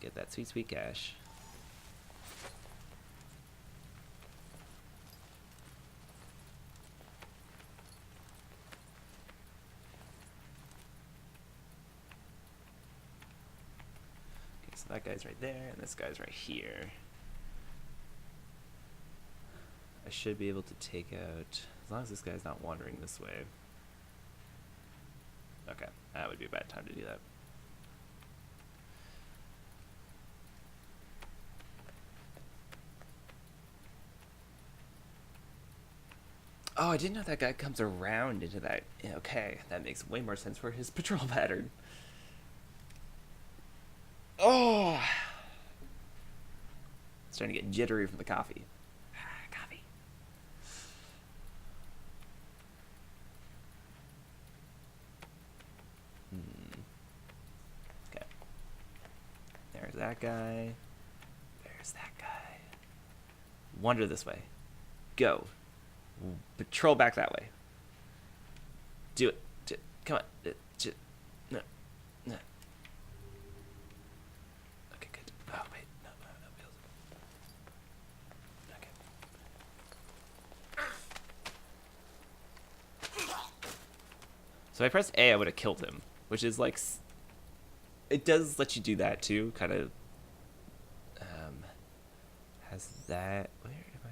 Get that sweet, sweet cash. Okay, so that guy's right there, and this guy's right here. I should be able to take out, as long as this guy's not wandering this way. Okay, that would be a bad time to do that. Oh, I didn't know that guy comes around into that. Yeah, okay, that makes way more sense for his patrol pattern. Oh! Starting to get jittery from the coffee. Coffee. Okay. There's that guy. There's that guy. Wander this way. Go. Patrol back that way. Do it. Come on. No. No. Okay, good. Oh, wait. No. Okay. So if I pressed A, I would have killed him. Which is like... It does let you do that too. Kind of... has that... Where am I...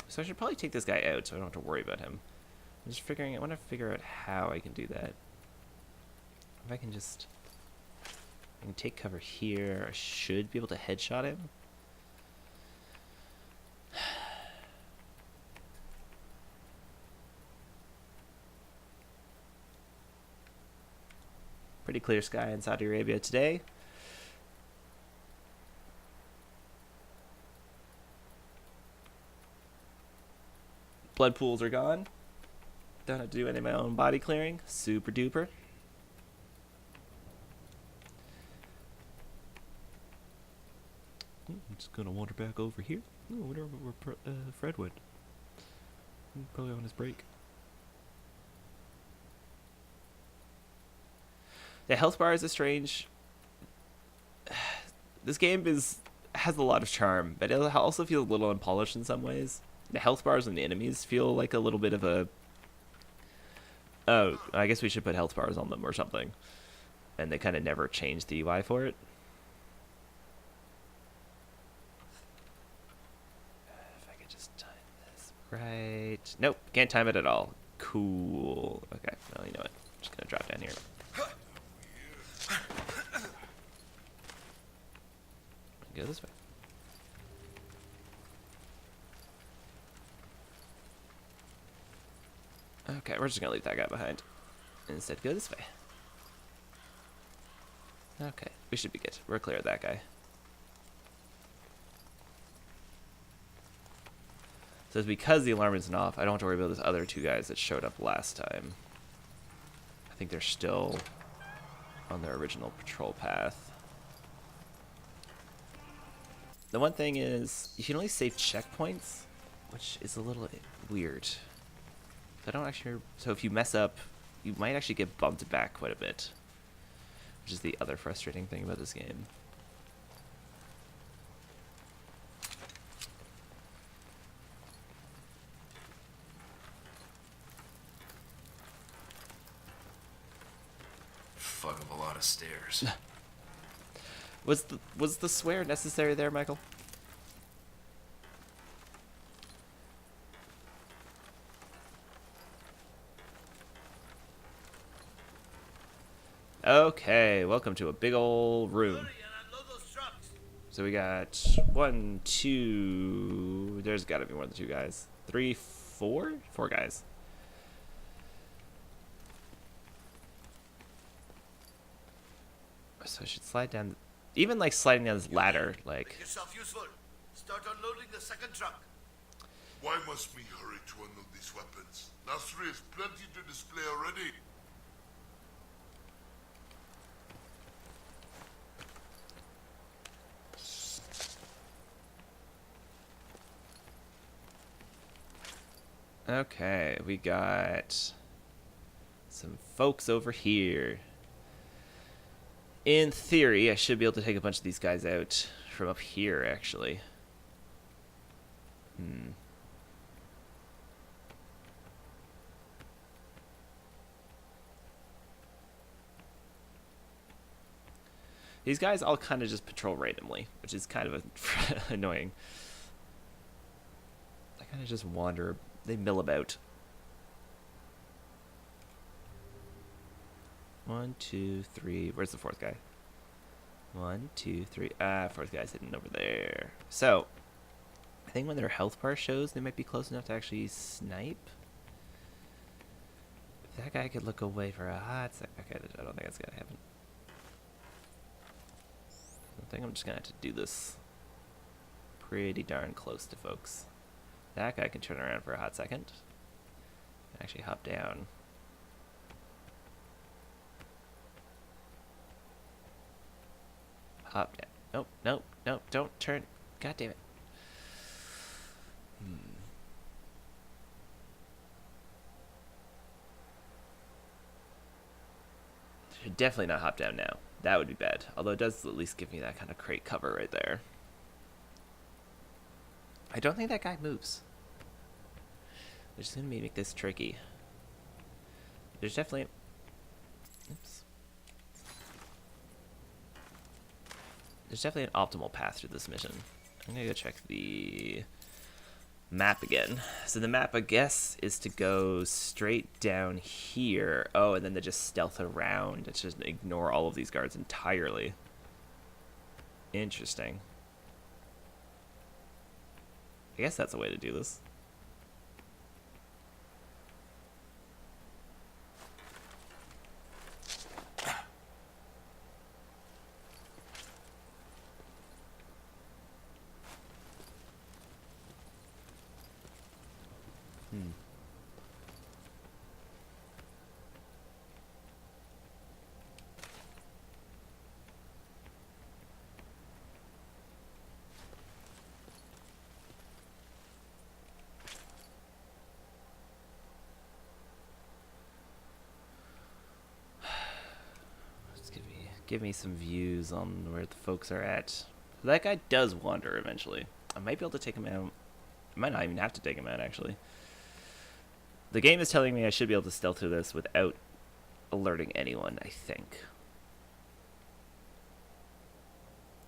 So I should probably take this guy out so I don't have to worry about him. I'm just figuring... I want to figure out how I can do that. If I can just... I can take cover here. I should be able to headshot him. Pretty clear sky in Saudi Arabia today. Blood pools are gone. Don't have to do any of my own body clearing. Super duper. I'm just gonna wander back over here. Oh, I wonder where Fred went. Probably on his break. The health bars is strange. This game has a lot of charm, but it also feels a little unpolished in some ways. The health bars and the enemies feel like a little bit of a... Oh, I guess we should put health bars on them or something. And they kind of never changed the UI for it. If I could just time this right... Nope, can't time it at all. Cool. Okay, well, you know what? I'm just going to drop down here. Go this way. Okay, we're just gonna leave that guy behind. Instead, go this way. Okay, we should be good. We're clear of that guy. So it's because the alarm isn't off, I don't have to worry about those other two guys that showed up last time. I think they're still on their original patrol path. The one thing is, you can only save checkpoints, which is a little weird. I don't actually... So if you mess up, you might actually get bumped back quite a bit. Which is the other frustrating thing about this game. Fuck up a lot of stairs. Was the swear necessary there, Michael? Okay, welcome to a big old room. So we got 1, 2... There's gotta be more than 2 guys. 3, 4? 4 guys. So I should slide down... Even like sliding down this ladder, like... Make yourself useful. Start unloading the second truck. Why must we hurry to unload these weapons? Nasri has plenty to display already. Okay, we got some folks over here. In theory, I should be able to take a bunch of these guys out from up here, actually. These guys all kind of just patrol randomly, which is kind of annoying. They kind of just wander. They mill about. 1, 2, 3. Where's the fourth guy? 1, 2, 3. Ah, fourth guy's hidden over there. So, I think when their health bar shows, they might be close enough to actually snipe. If that guy could look away for a hot sec. Okay, I don't think that's gonna happen. I think I'm just gonna have to do this pretty darn close to folks. That guy can turn around for a hot second. Actually hop down. Hop down. Nope, nope, nope, don't turn. God damn it. Should definitely not hop down now. That would be bad. Although it does at least give me that kind of crate cover right there. I don't think that guy moves. Which is going to make this tricky. There's definitely... Oops. There's definitely an optimal path through this mission. I'm going to go check the map again. So the map, I guess, is to go straight down here. Oh, and then to just stealth around. It's just ignore all of these guards entirely. Interesting. I guess that's a way to do this. give me some views on where the folks are at. That guy does wander eventually. I might be able to take him out. I might not even have to take him out, actually. The game is telling me I should be able to stealth through this without alerting anyone, I think.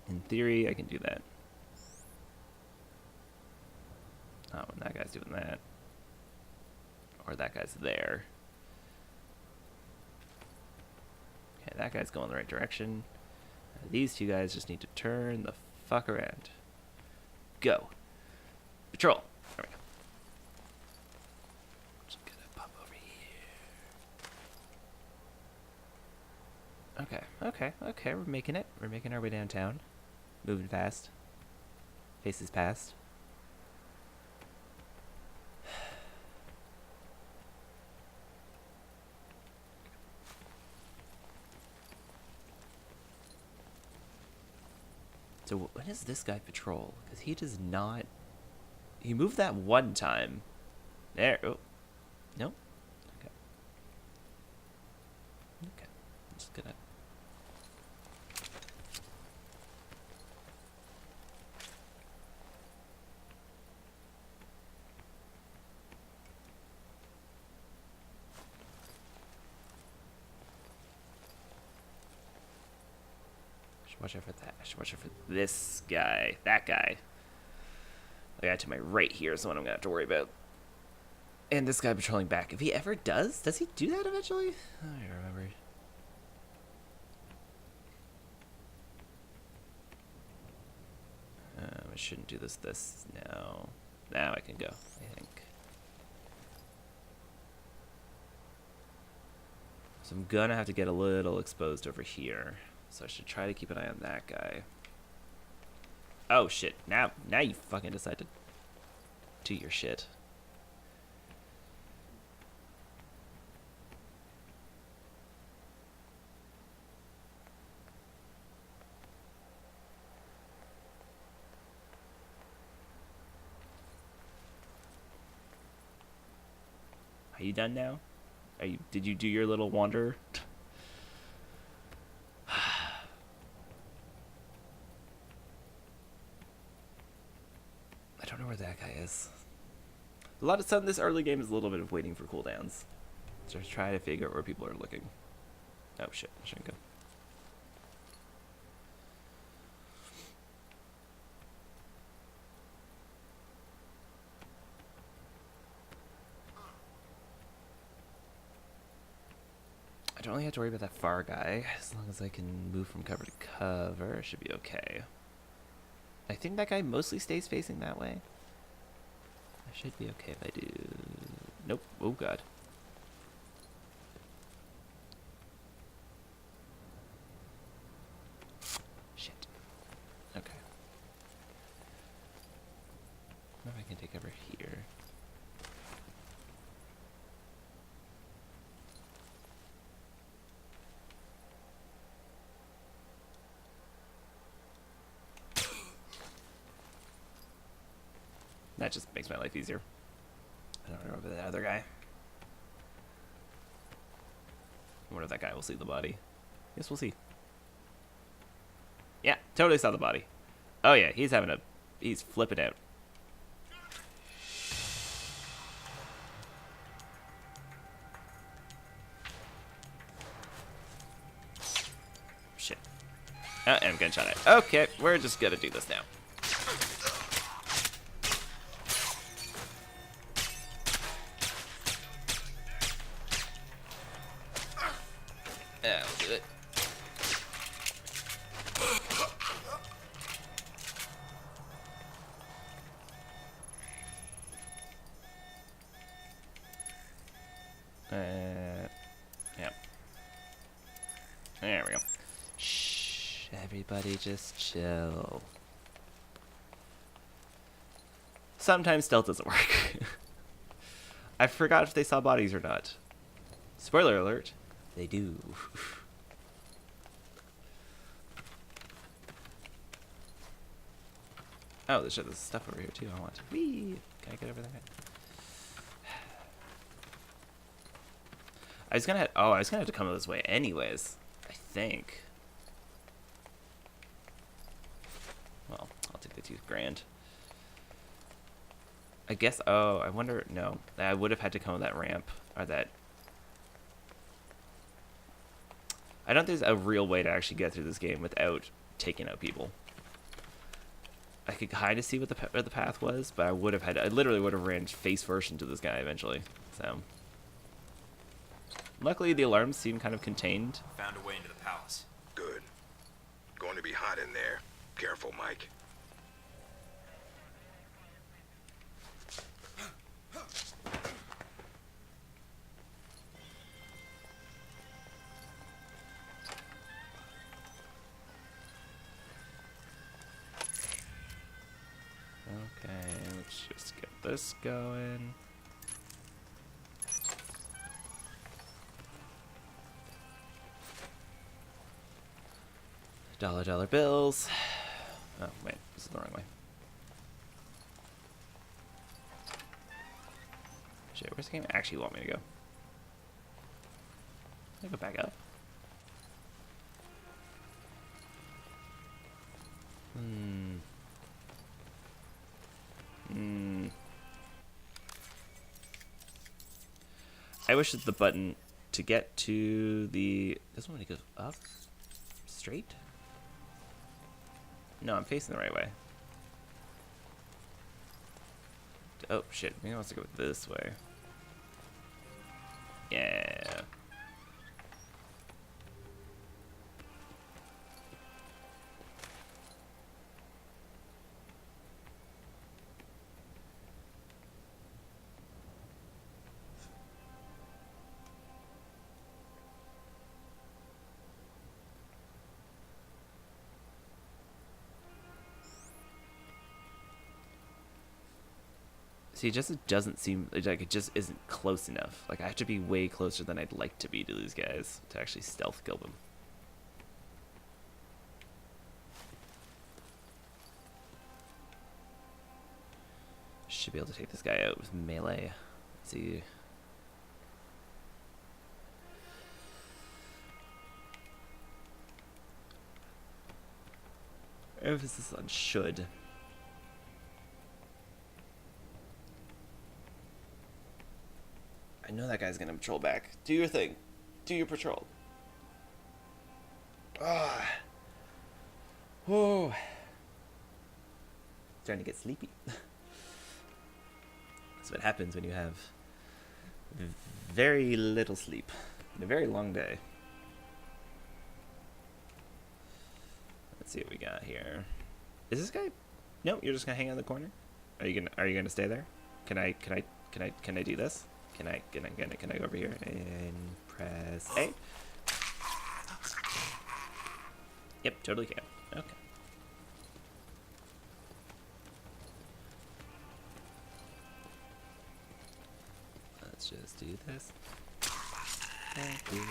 In theory, I can do that. Oh, and that guy's doing that. Or that guy's there. Okay, that guy's going the right direction. These two guys just need to turn the fuck around. Go. Patrol. There we go. Just gonna pop over here. Okay. We're making it. We're making our way downtown. Moving fast. Faces past. So when does this guy patrol? Because he does not... He moved that one time. There. Oh. Nope. Okay. Okay. I'm just gonna... Watch out for that. I should watch out for this guy. That guy. The guy to my right here is the one I'm going to have to worry about. And this guy patrolling back. If he ever does he do that eventually? I don't remember. I shouldn't do this now. Now I can go, I think. So I'm going to have to get a little exposed over here. So I should try to keep an eye on that guy. Oh shit! Now you fucking decide to do your shit. Are you done now? Did you do your little wander? I don't know where that guy is. A lot of this early game is a little bit of waiting for cooldowns. Just try to figure out where people are looking. Oh shit, I shouldn't go. I don't really have to worry about that far guy. As long as I can move from cover to cover, it should be okay. I think that guy mostly stays facing that way. I should be okay if I do. Nope. Oh god. Shit. Okay. What if I can take over here? That just makes my life easier. I don't know over that other guy. I wonder if that guy will see the body. Yes, we'll see. Yeah, totally saw the body. Oh yeah, he's flipping out. Shit. And I'm getting shot at. Okay, we're just gonna do this now. Yeah, we'll do it. Yep. There we go. Shh, everybody just chill. Sometimes stealth doesn't work. I forgot if they saw bodies or not. Spoiler alert. They do. Oh, there's stuff over here too. I want. Whee! Can I get over there? I was gonna have to come this way anyways. I think. too grand. I guess, oh, I wonder, no. I would have had to come with that ramp, or that. I don't think there's a real way to actually get through this game without taking out people. I could kind of see what the path was, but I would have had, I literally would have ran face first into this guy eventually, so. Luckily, the alarms seem kind of contained. Found a way into the palace. Good. Going to be hot in there. Careful, Mike. Okay, let's just get this going. Dollar bills. Oh, wait, this is the wrong way. Shit, where's the game actually want me to go? Can I go back up? I wish that the button to get to the... This one, it goes up? Straight? No, I'm facing the right way. Oh, shit. Maybe I want to go this way. Yeah. See, it just doesn't seem like it just isn't close enough. Like, I have to be way closer than I'd like to be to these guys to actually stealth kill them. Should be able to take this guy out with melee. Let's see. Emphasis on should. I know that guy's gonna patrol back. Do your thing. Do your patrol. Ah. Oh. Starting to get sleepy. That's what happens when you have very little sleep and a very long day. Let's see what we got here. Is this guy? No, you're just gonna hang out in the corner. Are you gonna stay there? Can I do this? Can I go over here and press A? Yep, totally can. Okay. Let's just do this. Thank you.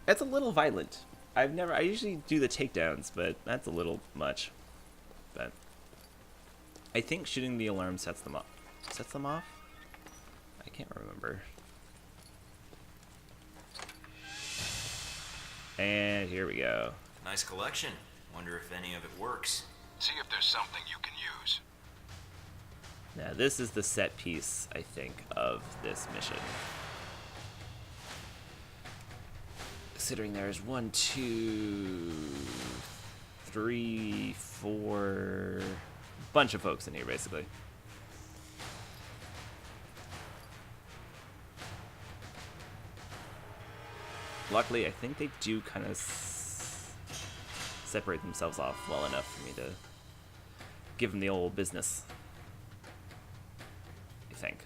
It's a little violent. I usually do the takedowns, but that's a little much. But I think shooting the alarm sets them up. Sets them off? I can't remember. And here we go. Nice collection. Wonder if any of it works. See if there's something you can use. Now this is the set piece, I think, of this mission. Considering there's 1, 2, 3, 4... bunch of folks in here, basically. Luckily, I think they do kind of separate themselves off well enough for me to give them the old business. I think.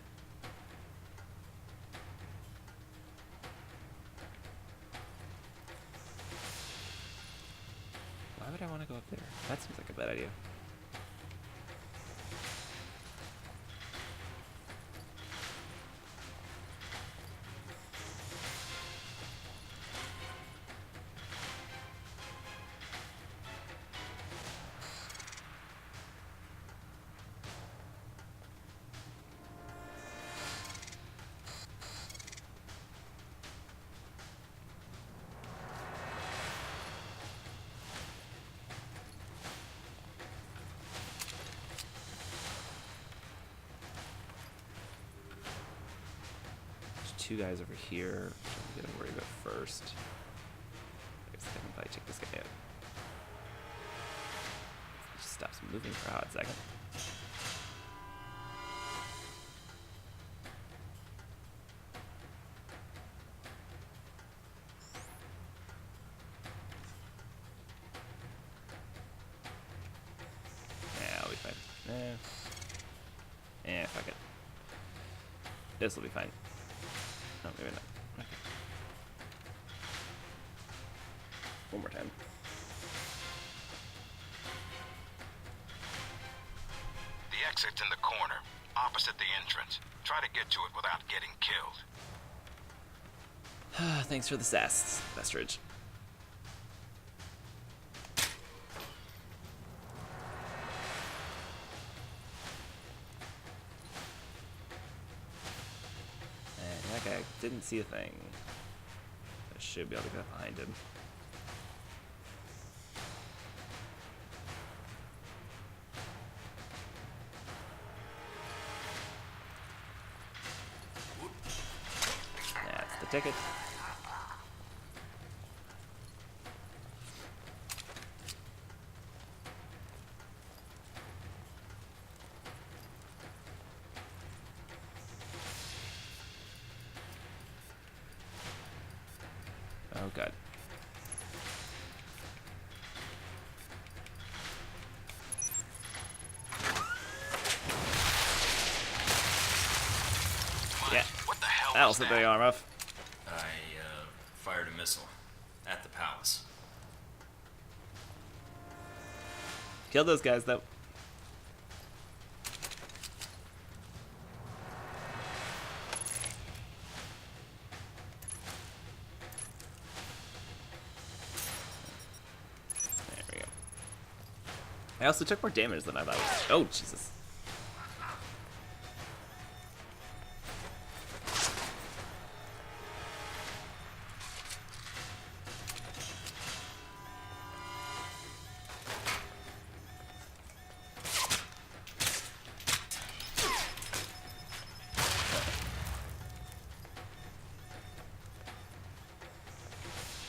Why would I want to go up there? That seems like a bad idea. two guys over here, which I'm gonna worry about first. I guess I can probably take this guy out. He just stops moving for a hot second. Yeah, I'll be fine. Fuck it. This will be fine. No, maybe not. Okay. One more time. The exit's in the corner, opposite the entrance. Try to get to it without getting killed. Thanks for the sass, Bestridge. And that guy didn't see a thing. I should be able to get behind him. That's the ticket. Oh god. Yeah. What the hell That'll was set that? the arm off. I fired a missile at the palace. Kill those guys though. There we go. I also took more damage than I thought. Oh Jesus.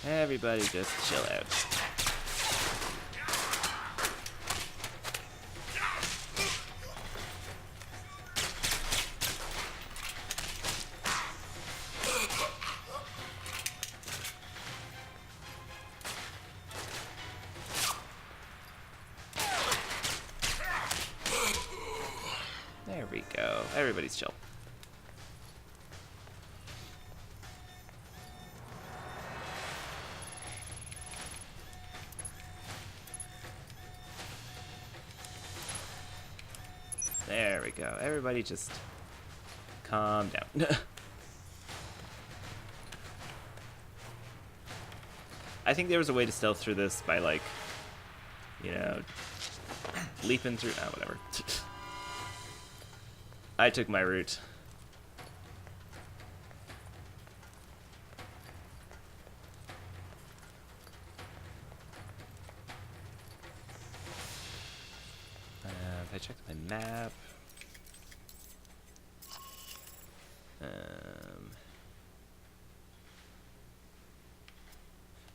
Everybody just chill out. There we go. Everybody's chill. There we go. Everybody just calm down. I think there was a way to stealth through this by, like, you know, leaping through. Ah, whatever. I took my route. If I checked my map.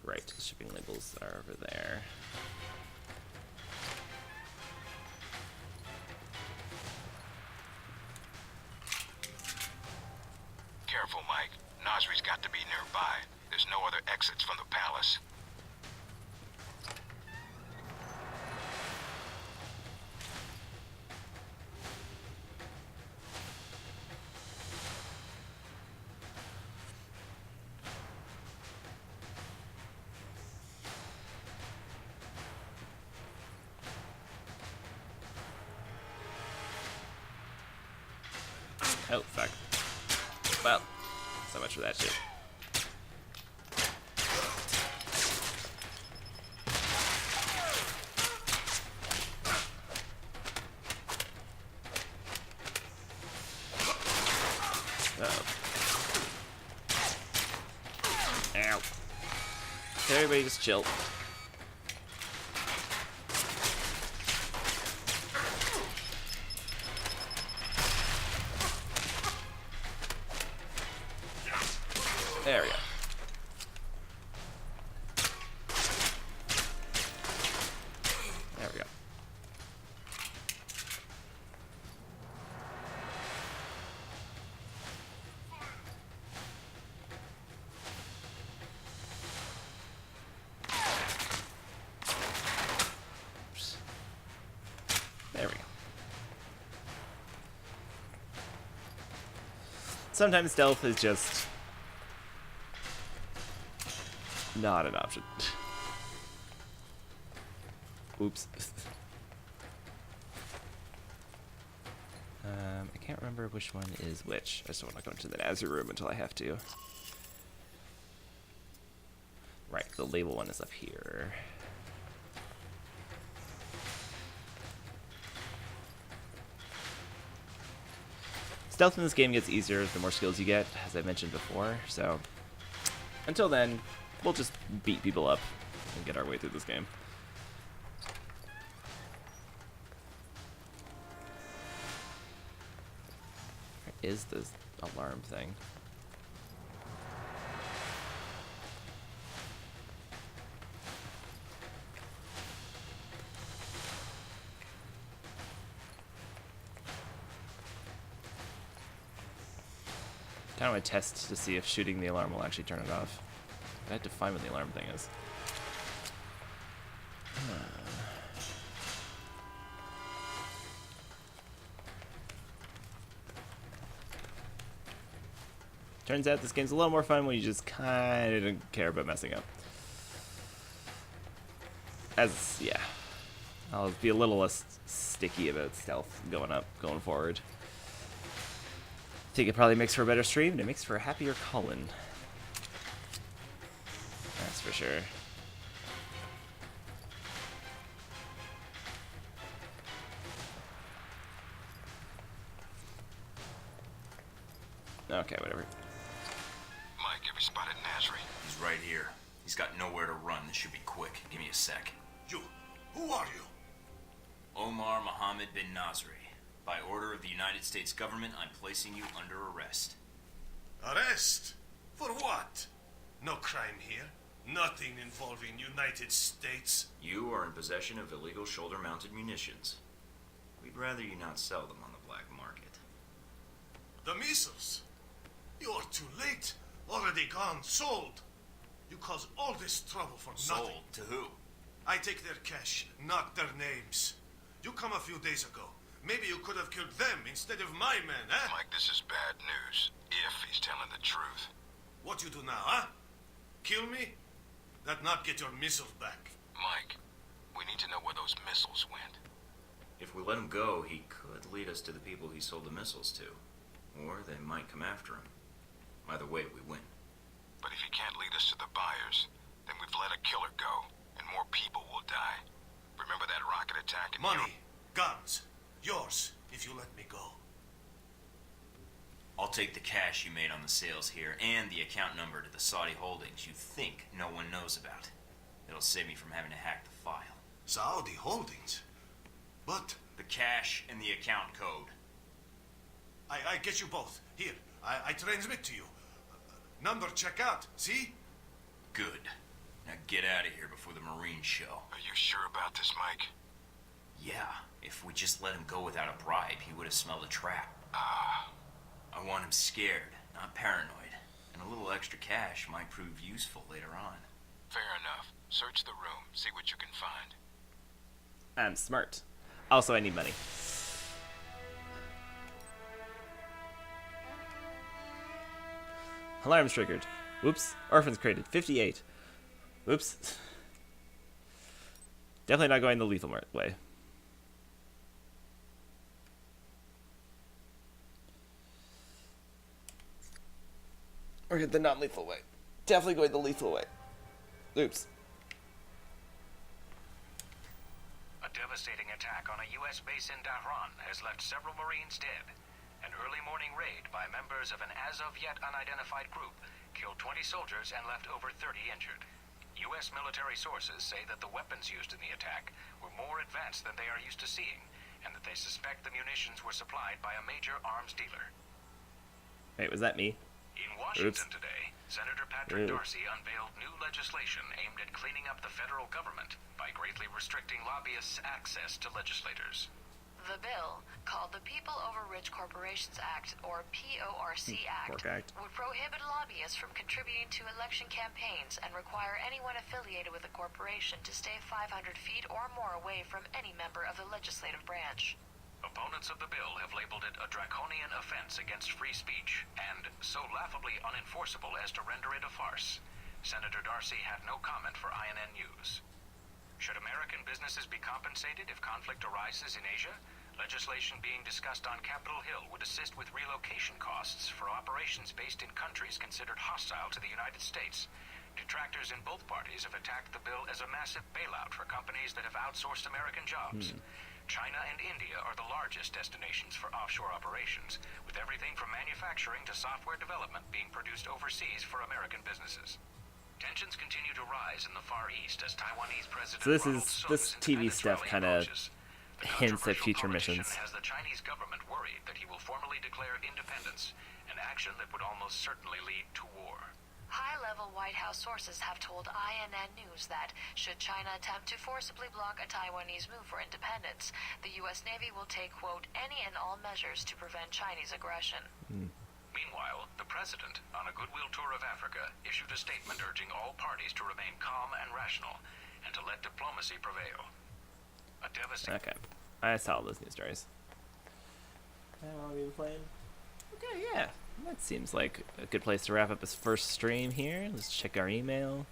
Right, the shipping labels are over there. Careful, Mike. Nasri's got to be nearby. There's no other exits from the palace. Oh, fuck. Well, so much for that shit. Uh-oh. Ow. Okay, everybody just chill. There we go. There we go. Oops. There we go. Sometimes stealth is just not an option. Oops. I can't remember which one is which. I just don't want to go into the Nazir room until I have to. Right, the label one is up here. Stealth in this game gets easier the more skills you get, as I mentioned before, so until then, we'll just beat people up and get our way through this game. Where is this alarm thing? I kind of want to test to see if shooting the alarm will actually turn it off. I have to find what the alarm thing is. Turns out this game's a little more fun when you just kind of don't care about messing up. Yeah. I'll be a little less sticky about stealth going forward. I think it probably makes for a better stream, and it makes for a happier Colin. That's for sure. Okay, whatever. Mike, have you spotted Nasri? He's right here. He's got nowhere to run. This should be quick. Give me a sec. You, who are you? Omar Mohammed bin Nasri. By order of the United States government, I'm placing you under arrest. Arrest? For what? No crime here. Nothing involving United States. You are in possession of illegal shoulder-mounted munitions. We'd rather you not sell them on the black market. The missiles? You're too late. Already gone. Sold. You caused all this trouble for nothing. Sold to who? I take their cash, not their names. You come a few days ago. Maybe you could have killed them instead of my men, eh? Mike, this is bad news. If he's telling the truth. What you do now, huh? Kill me? That not get your missiles back. Mike, we need to know where those missiles went. If we let him go, he could lead us to the people he sold the missiles to. Or they might come after him. Either way, we win. But if he can't lead us to the buyers, then we've let a killer go, and more people will die. Remember that rocket attack in Money, guns, yours, if you let me go. I'll take the cash you made on the sales here and the account number to the Saudi holdings you think no one knows about. It'll save me from having to hack the file. Saudi holdings? But... The cash and the account code. I get you both. Here, I transmit to you. Number check out, see? Good. Now get out of here before the Marines show. Are you sure about this, Mike? Yeah, if we just let him go without a bribe, he would have smelled a trap. I want him scared, not paranoid. And a little extra cash might prove useful later on. Fair enough. Search the room, see what you can find. I'm smart. Also, I need money. Alarms triggered. Whoops. Orphans created. 58. Whoops. Definitely not going the lethal way. Or the non-lethal way. Definitely going the lethal way. Oops. A devastating attack on a U.S. base in Tehran has left several Marines dead. An early morning raid by members of an as-of-yet unidentified group killed 20 soldiers and left over 30 injured. U.S. military sources say that the weapons used in the attack were more advanced than they are used to seeing, and that they suspect the munitions were supplied by a major arms dealer. Wait, was that me? In Washington Oops. today, Senator Patrick Ew. Darcy unveiled new legislation aimed at cleaning up the federal government by greatly restricting lobbyists' access to legislators. The bill, called the People Over Rich Corporations Act, or PORC Pork Act, Act. would prohibit lobbyists from contributing to election campaigns and require anyone affiliated with a corporation to stay 500 feet or more away from any member of the legislative branch. Opponents of the bill have labeled it a draconian offense against free speech and so laughably unenforceable as to render it a farce. Senator Darcy had no comment for INN News. Should American businesses be compensated if conflict arises in Asia? Legislation being discussed on Capitol Hill would assist with relocation costs for operations based in countries considered hostile to the United States. Detractors in both parties have attacked the bill as a massive bailout for companies that have outsourced American jobs. China and India are the largest destinations for offshore operations, with everything from manufacturing to software development being produced overseas for American businesses. Tensions continue to rise in the Far East as Taiwanese President So this TV Ronald Sung's stuff independence kind rally of approaches. The hints at controversial future politician missions. has the Chinese government worried that he will formally declare independence, an action that would almost certainly lead to war. High-level White House sources have told INN News that, should China attempt to forcibly block a Taiwanese move for independence, the U.S. Navy will take, quote, any and all measures to prevent Chinese aggression. Meanwhile, the president, on a goodwill tour of Africa, issued a statement urging all parties to remain calm and rational and to let diplomacy prevail. A devastating... Okay. I saw all those news stories. How long have you been playing? Okay, yeah. That seems like a good place to wrap up this first stream here. Let's check our email.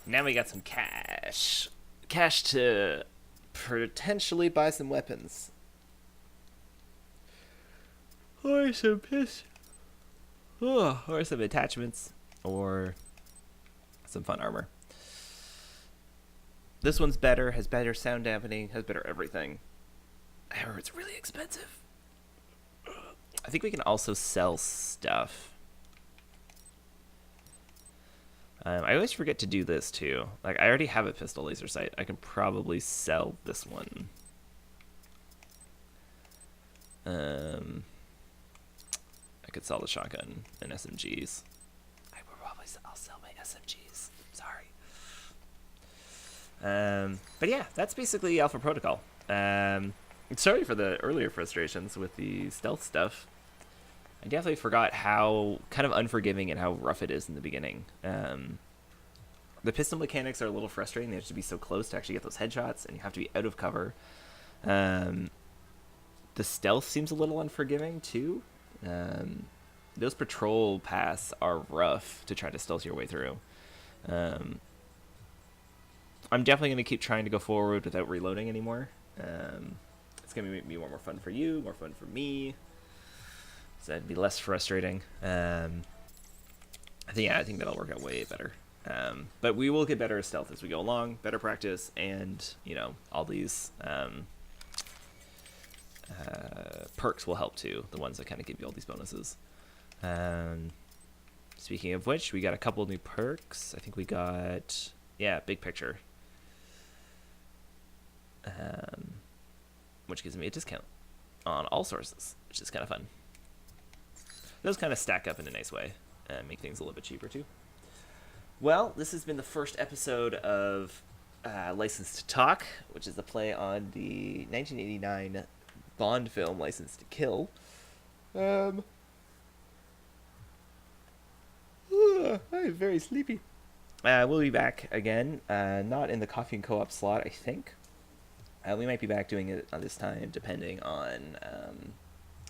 Now we got some cash. Cash to potentially buy some weapons. Or some or some attachments. Or some fun armor. This one's better, has better sound dampening, has better everything. However, it's really expensive. I think we can also sell stuff. I always forget to do this too. Like, I already have a pistol laser sight. I can probably sell this one. I could sell the shotgun and SMGs. I'll sell my SMGs. Sorry. But yeah, that's basically Alpha Protocol. Sorry for the earlier frustrations with the stealth stuff. I definitely forgot how kind of unforgiving and how rough it is in the beginning. The pistol mechanics are a little frustrating. They have to be so close to actually get those headshots, and you have to be out of cover. The stealth seems a little unforgiving, too. Those patrol paths are rough to try to stealth your way through. I'm definitely going to keep trying to go forward without reloading anymore. It's going to be more fun for you, more fun for me. So it'd be less frustrating. I think that'll work out way better. But we will get better at stealth as we go along, better practice, and all these perks will help too. The ones that kind of give you all these bonuses. Speaking of which, we got a couple new perks. I think we got big picture, which gives me a discount on all sources, which is kind of fun. Those kind of stack up in a nice way and make things a little bit cheaper too. Well, this has been the first episode of License to Talk, which is the play on the 1989 Bond film License to Kill. I'm very sleepy. We'll be back again, not in the Coffee and Co-op slot, I think. We might be back doing it on this time, depending on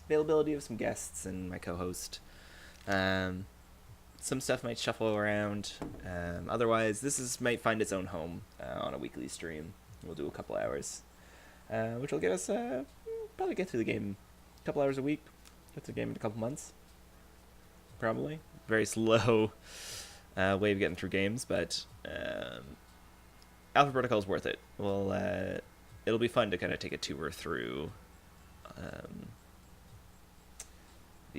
availability of some guests and my co-host. Some stuff might shuffle around. Otherwise, might find its own home on a weekly stream. We'll do a couple hours, which will get us probably get through the game a couple hours a week. Get through the game in a couple months, probably. very slow way of getting through games, but Alpha Protocol is worth it. Well, it'll be fun to kind of take a tour through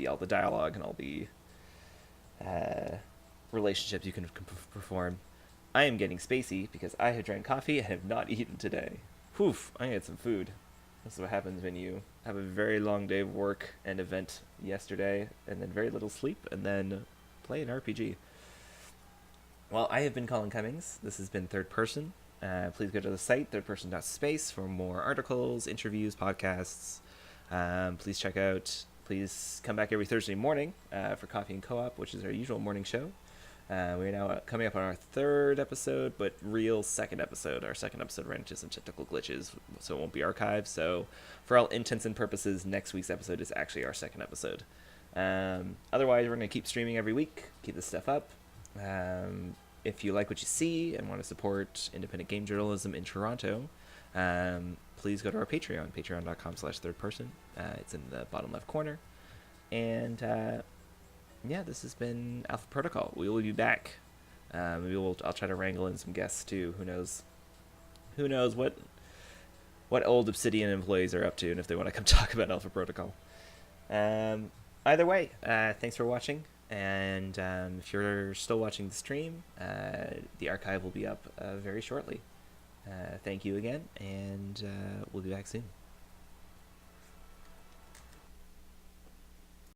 all the dialogue and all the relationships you can perform. I am getting spacey because I have drank coffee and have not eaten today. Whew, I get some food. This is what happens when you have a very long day of work and event yesterday, and then very little sleep, and then play an RPG. Well, I have been Colin Cummings. This has been Third Person. Please go to the site, thirdperson.space, for more articles, interviews, podcasts. Please come back every Thursday morning for Coffee and Co-op, which is our usual morning show. We're now coming up on our third episode, but real second episode. Our second episode ran into some technical glitches, so it won't be archived. So for all intents and purposes, next week's episode is actually our second episode. Otherwise, we're going to keep streaming every week, keep this stuff up. If you like what you see and want to support independent game journalism in Toronto, please go to our Patreon, patreon.com/thirdperson. It's in the bottom left corner. And yeah, this has been Alpha Protocol. We will be back. I'll try to wrangle in some guests too. Who knows what old Obsidian employees are up to, and if they want to come talk about Alpha Protocol. Either way, thanks for watching. And if you're still watching the stream, the archive will be up very shortly. Thank you again, and we'll be back soon.